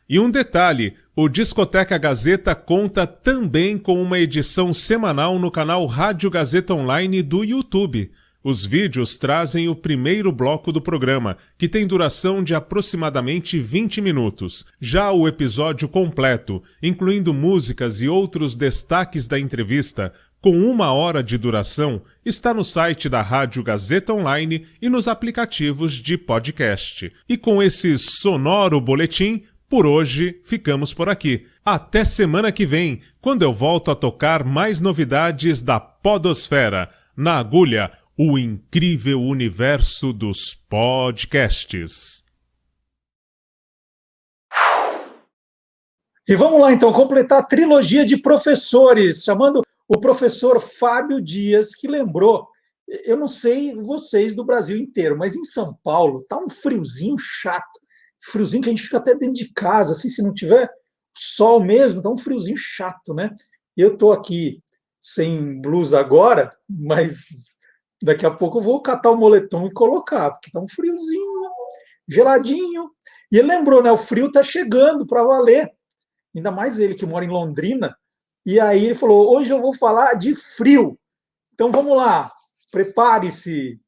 E um detalhe, o Discoteca Gazeta conta também com uma edição semanal no canal Rádio Gazeta Online do YouTube. Os vídeos trazem o primeiro bloco do programa, que tem duração de aproximadamente 20 minutos. Já o episódio completo, incluindo músicas e outros destaques da entrevista, com 1 hora de duração, está no site da Rádio Gazeta Online e nos aplicativos de podcast. E com esse sonoro boletim, por hoje, ficamos por aqui. Até semana que vem, quando eu volto a tocar mais novidades da podosfera. Na agulha, o incrível universo dos podcasts. E vamos lá, então, completar a trilogia de professores, chamando o professor Fábio Dias, que lembrou eu não sei vocês do Brasil inteiro, mas em São Paulo tá um friozinho chato. Friozinho que a gente fica até dentro de casa, assim, se não tiver sol mesmo, tá um friozinho chato, né? Eu tô aqui sem blusa agora, mas daqui a pouco eu vou catar o moletom e colocar, porque tá um friozinho, geladinho. E ele lembrou, né? O frio tá chegando para valer. Ainda mais ele que mora em Londrina. E aí ele falou: hoje eu vou falar de frio. Então vamos lá, prepare-se.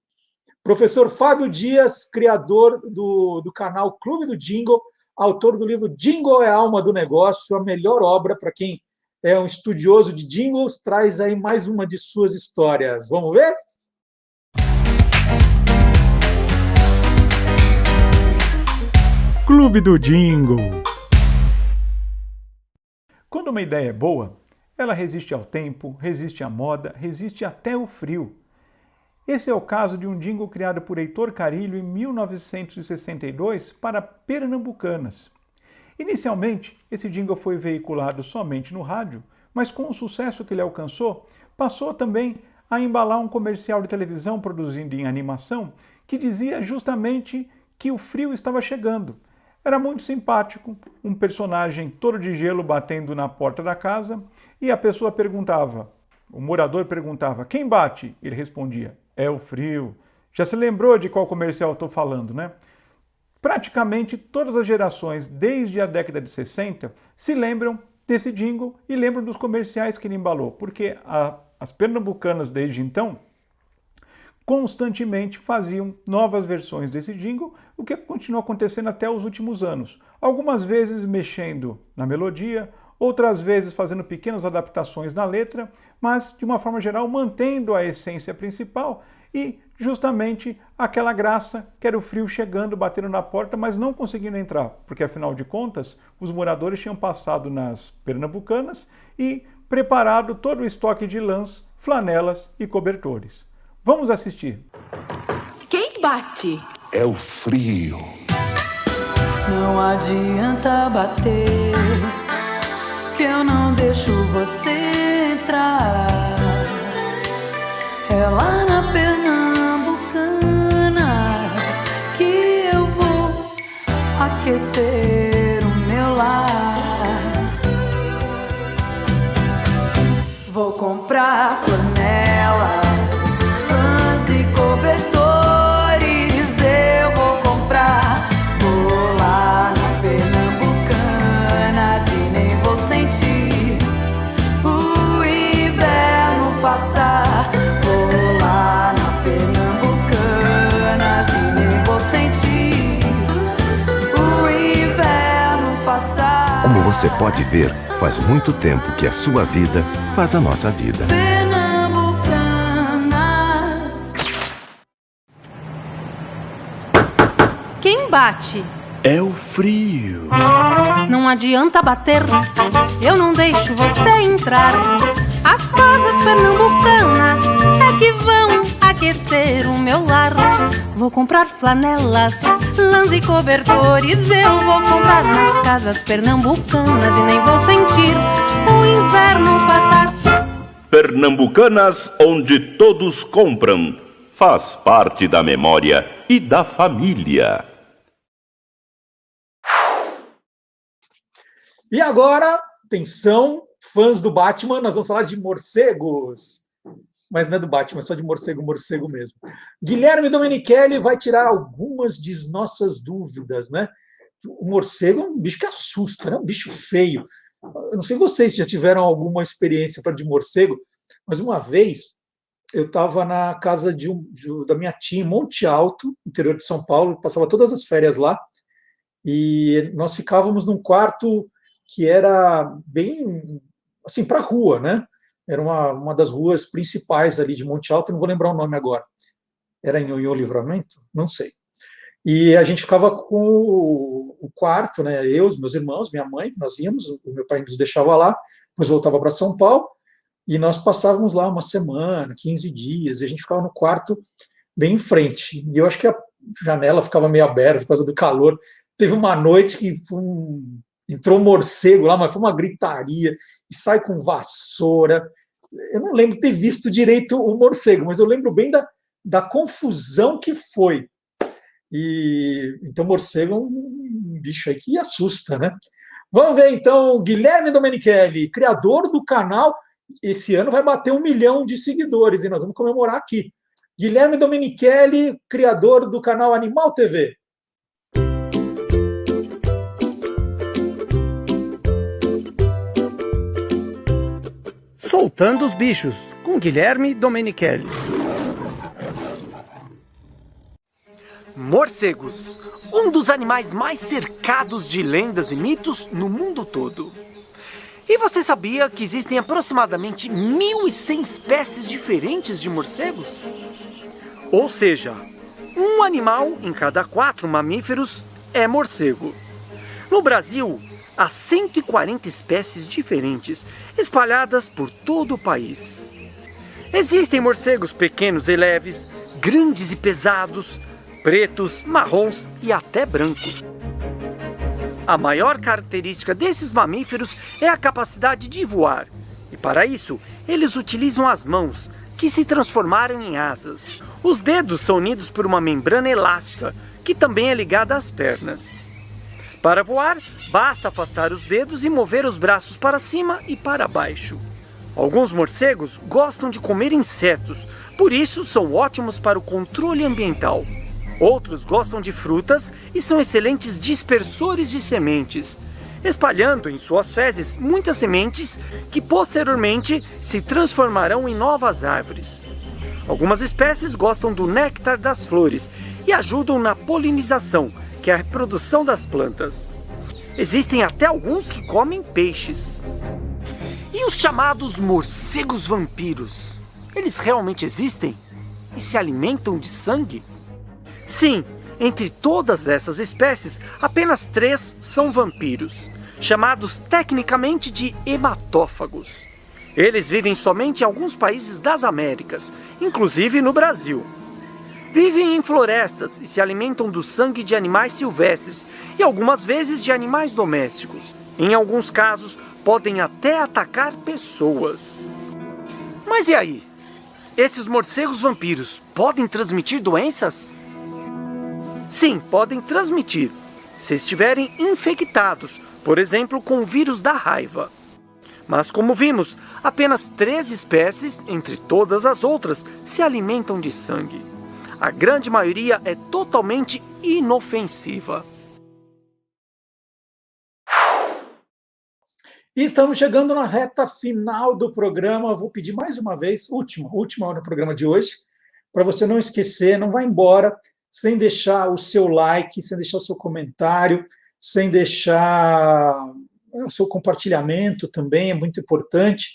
Professor Fábio Dias, criador do canal Clube do Jingle, autor do livro Jingle é a Alma do Negócio, a melhor obra para quem é um estudioso de jingles, traz aí mais uma de suas histórias. Vamos ver? Clube do Jingle. Quando uma ideia é boa, ela resiste ao tempo, resiste à moda, resiste até o frio. Esse é o caso de um jingle criado por Heitor Carilho em 1962 para Pernambucanas. Inicialmente, esse jingle foi veiculado somente no rádio, mas com o sucesso que ele alcançou, passou também a embalar um comercial de televisão produzido em animação que dizia justamente que o frio estava chegando. Era muito simpático, um personagem todo de gelo batendo na porta da casa e a pessoa perguntava, o morador perguntava, quem bate? Ele respondia, é o frio. Já se lembrou de qual comercial eu estou falando, né? Praticamente todas as gerações, desde a década de 60, se lembram desse jingle e lembram dos comerciais que ele embalou, porque as pernambucanas, desde então, constantemente faziam novas versões desse jingle, o que continua acontecendo até os últimos anos. Algumas vezes mexendo na melodia, outras vezes fazendo pequenas adaptações na letra, mas, de uma forma geral, mantendo a essência principal e, justamente, aquela graça que era o frio chegando, batendo na porta, mas não conseguindo entrar, porque, afinal de contas, os moradores tinham passado nas Pernambucanas e preparado todo o estoque de lãs, flanelas e cobertores. Vamos assistir. Quem bate? É o frio. Não adianta bater, que eu não deixo você entrar. É lá na Pernambucanas que eu vou aquecer o meu lar. Vou comprar flanela, lãs e cobertores. Eu vou comprar. Vou lá na Pernambucanas e nem vou sentir o inverno passar. Vou lá na Pernambucanas e nem vou sentir o inverno passar. Como você pode ver, faz muito tempo que a sua vida faz a nossa vida. Quem bate? É o frio. Não adianta bater, eu não deixo você entrar. As casas pernambucanas é que vão aquecer o meu lar. Vou comprar flanelas, lãs e cobertores. Eu vou comprar nas casas pernambucanas e nem vou sentir o inverno passar. Pernambucanas, onde todos compram. Faz parte da memória e da família. E agora, atenção, fãs do Batman, nós vamos falar de morcegos. Mas não é do Batman, é só de morcego mesmo. Guilherme Domenichelli vai tirar algumas de nossas dúvidas, né? O morcego é um bicho que assusta, né? Um bicho feio. Eu não sei vocês se já tiveram alguma experiência de morcego, mas uma vez eu estava na casa da minha tia em Monte Alto, interior de São Paulo, passava todas as férias lá, e nós ficávamos num quarto que era bem assim para a rua, né? Era uma das ruas principais ali de Monte Alto, não vou lembrar o nome agora. Era em Nhonhô Livramento? Não sei. E a gente ficava com o quarto, né? Eu, os meus irmãos, minha mãe, nós íamos, o meu pai nos deixava lá, depois voltava para São Paulo, e nós passávamos lá uma semana, 15 dias, e a gente ficava no quarto bem em frente. E eu acho que a janela ficava meio aberta por causa do calor. Teve uma noite que entrou um morcego lá, mas foi uma gritaria, e sai com vassoura, eu não lembro ter visto direito o morcego, mas eu lembro bem da confusão que foi. E então, morcego é um bicho aí que assusta, né? Vamos ver, então, Guilherme Domenichelli, criador do canal, esse ano vai bater 1 milhão de seguidores, e nós vamos comemorar aqui. Guilherme Domenichelli, criador do canal Animal TV. Soltando os bichos, com Guilherme Domenichelli. Morcegos, um dos animais mais cercados de lendas e mitos no mundo todo. E você sabia que existem aproximadamente 1.100 espécies diferentes de morcegos? Ou seja, um animal em cada 4 mamíferos é morcego. No Brasil, há 140 espécies diferentes, espalhadas por todo o país. Existem morcegos pequenos e leves, grandes e pesados, pretos, marrons e até brancos. A maior característica desses mamíferos é a capacidade de voar. E para isso, eles utilizam as mãos, que se transformaram em asas. Os dedos são unidos por uma membrana elástica, que também é ligada às pernas. Para voar, basta afastar os dedos e mover os braços para cima e para baixo. Alguns morcegos gostam de comer insetos, por isso são ótimos para o controle ambiental. Outros gostam de frutas e são excelentes dispersores de sementes, espalhando em suas fezes muitas sementes que posteriormente se transformarão em novas árvores. Algumas espécies gostam do néctar das flores e ajudam na polinização, que é a reprodução das plantas. Existem até alguns que comem peixes. E os chamados morcegos vampiros? Eles realmente existem? E se alimentam de sangue? Sim, entre todas essas espécies, apenas 3 são vampiros, chamados tecnicamente de hematófagos. Eles vivem somente em alguns países das Américas, inclusive no Brasil. Vivem em florestas e se alimentam do sangue de animais silvestres e algumas vezes de animais domésticos. Em alguns casos, podem até atacar pessoas. Mas e aí? Esses morcegos vampiros podem transmitir doenças? Sim, podem transmitir, se estiverem infectados, por exemplo, com o vírus da raiva. Mas como vimos, apenas 3 espécies, entre todas as outras, se alimentam de sangue. A grande maioria é totalmente inofensiva. E estamos chegando na reta final do programa. Vou pedir mais uma vez, última hora do programa de hoje, para você não esquecer, não vai embora sem deixar o seu like, sem deixar o seu comentário, sem deixar o seu compartilhamento também, é muito importante,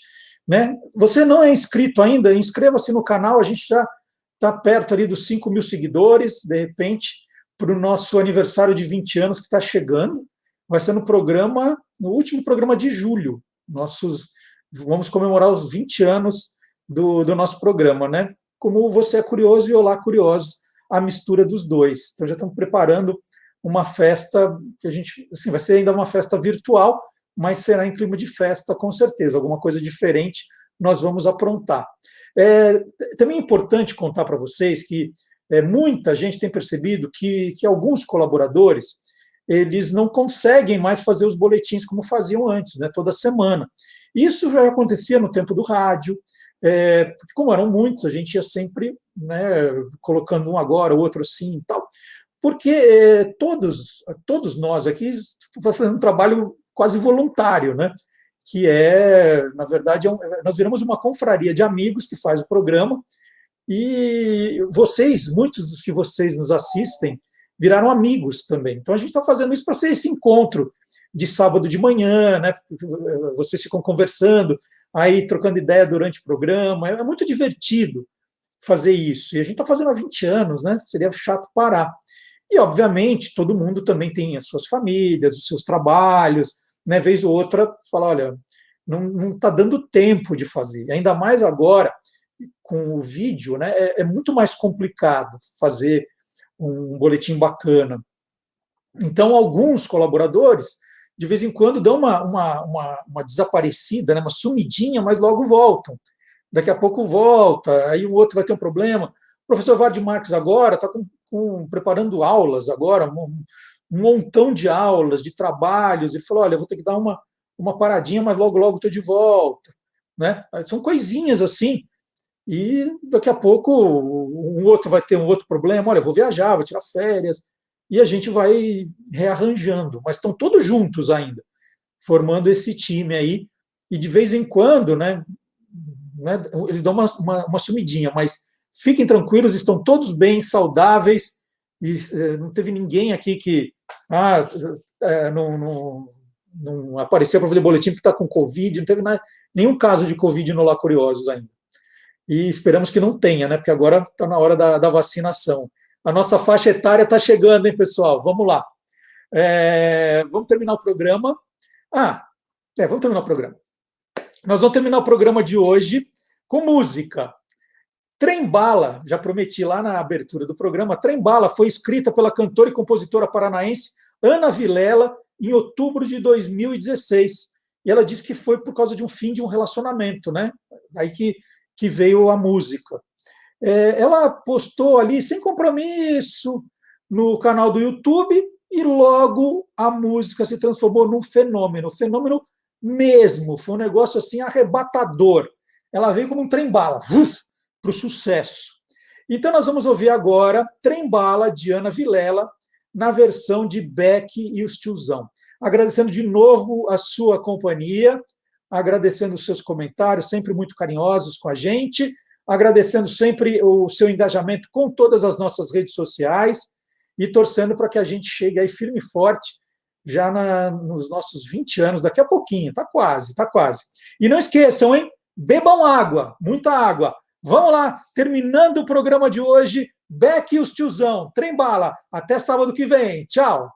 né? Você não é inscrito ainda? Inscreva-se no canal, a gente já está perto ali dos 5 mil seguidores, de repente, para o nosso aniversário de 20 anos que está chegando, vai ser no último programa de julho, vamos comemorar os 20 anos do nosso programa, né? Como Você é Curioso e Olá Curioso, a mistura dos dois. Então já estamos preparando uma festa que a gente, assim, vai ser ainda uma festa virtual, mas será em clima de festa, com certeza. Alguma coisa diferente nós vamos aprontar. Também é importante contar para vocês que muita gente tem percebido que alguns colaboradores eles não conseguem mais fazer os boletins como faziam antes, né, toda semana. Isso já acontecia no tempo do rádio, porque como eram muitos, a gente ia sempre, né, colocando um agora, o outro assim e tal, porque todos nós aqui estamos fazendo um trabalho quase voluntário, né, que na verdade, nós viramos uma confraria de amigos que faz o programa, e muitos dos que vocês nos assistem, viraram amigos também. Então a gente está fazendo isso para ser esse encontro de sábado de manhã, né? Vocês ficam conversando, aí trocando ideia durante o programa. É muito divertido fazer isso. E a gente está fazendo há 20 anos, né? Seria chato parar. E, obviamente, todo mundo também tem as suas famílias, os seus trabalhos, né? Vez ou outra, fala, olha, não está dando tempo de fazer. Ainda mais agora, com o vídeo, né? É muito mais complicado fazer um boletim bacana. Então, alguns colaboradores, de vez em quando, dão uma desaparecida, né, uma sumidinha, mas logo voltam. daqui a pouco volta, aí o outro vai ter um problema. O professor Ward Marques agora está preparando aulas agora, um montão de aulas, de trabalhos. Ele falou, olha, eu vou ter que dar uma paradinha, mas logo estou de volta. Né? São coisinhas assim, e daqui a pouco um outro vai ter um outro problema, olha, eu vou viajar, vou tirar férias, e a gente vai rearranjando, mas estão todos juntos ainda, formando esse time aí, e de vez em quando, né, eles dão uma sumidinha, mas fiquem tranquilos, estão todos bem, saudáveis, e não teve ninguém aqui que não apareceu para fazer boletim porque está com Covid, não teve nenhum caso de Covid no Olá Curiosos ainda. E esperamos que não tenha, né? Porque agora está na hora da vacinação. A nossa faixa etária está chegando, hein, pessoal? Vamos lá. Vamos terminar o programa. Vamos terminar o programa. Nós vamos terminar o programa de hoje com música. Trem Bala, já prometi lá na abertura do programa, Trem Bala foi escrita pela cantora e compositora paranaense Ana Vilela em outubro de 2016. E ela disse que foi por causa de um fim de um relacionamento, né? Aí que veio a música. Ela postou ali, sem compromisso, no canal do YouTube, e logo a música se transformou num fenômeno mesmo, foi um negócio assim arrebatador. Ela veio como um trem-bala, para o sucesso. Então nós vamos ouvir agora Trem Bala, de Ana Vilela, na versão de Beck e os Tiozão. Agradecendo de novo a sua companhia, agradecendo os seus comentários, sempre muito carinhosos com a gente, agradecendo sempre o seu engajamento com todas as nossas redes sociais e torcendo para que a gente chegue aí firme e forte já nos nossos 20 anos, daqui a pouquinho, tá quase. E não esqueçam, hein? Bebam água, muita água. Vamos lá, terminando o programa de hoje, Beck e os Tiozão, Trem Bala. Até sábado que vem. Tchau.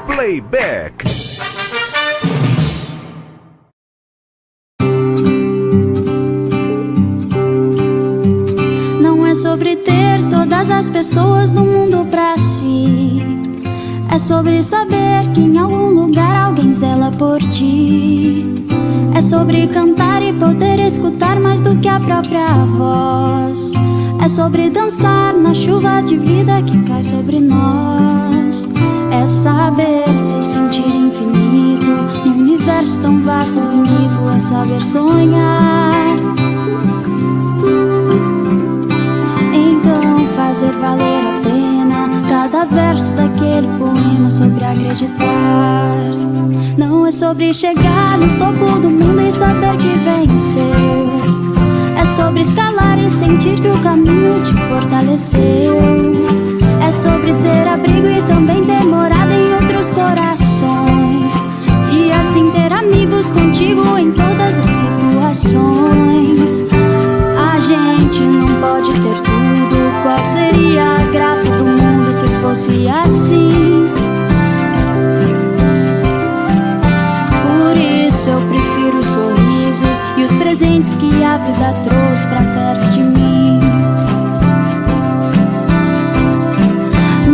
Playback. Não é sobre ter todas as pessoas do mundo pra si. É sobre saber que em algum lugar alguém zela por ti. É sobre cantar e poder escutar mais do que a própria voz. É sobre dançar na chuva de vida que cai sobre nós. É saber se sentir infinito num universo tão vasto e bonito. É saber sonhar. Então fazer valer a pena cada verso daquele poema sobre acreditar. Não é sobre chegar no topo do mundo e saber que venceu. É sobre escalar e sentir que o caminho te fortaleceu. É sobre ser abrigo e também ter morada em outros corações. E assim ter amigos contigo em todas as situações. A gente não pode ter tudo. Qual seria a graça do mundo se fosse assim? Por isso eu prefiro os sorrisos e os presentes que a vida trouxe pra perto de mim.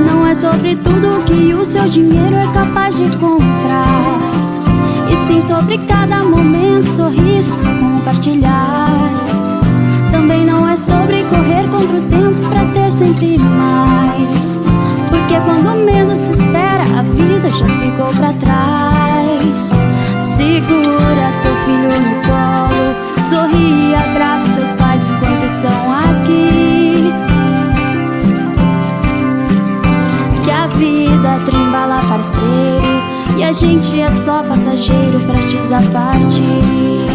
Não é sobre tudo que o seu dinheiro é capaz de comprar, e sim sobre cada momento, sorriso se compartilhar. Também não é sobre correr contra o tempo pra ter sempre mais, porque quando menos se espera a vida já ficou pra trás. Segura teu filho no colo, sorri e abraça seus pais enquanto estão aqui. Que a vida é trem-bala, parceiro, e a gente é só passageiro prestes a partir.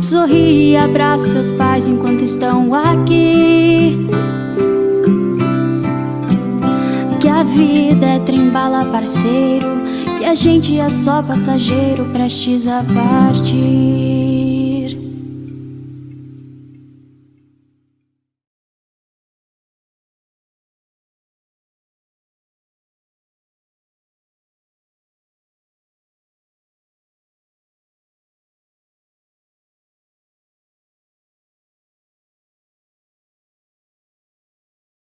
Sorri e abraça seus pais enquanto estão aqui. Que a vida é trem-bala, parceiro, que a gente é só passageiro prestes a partir.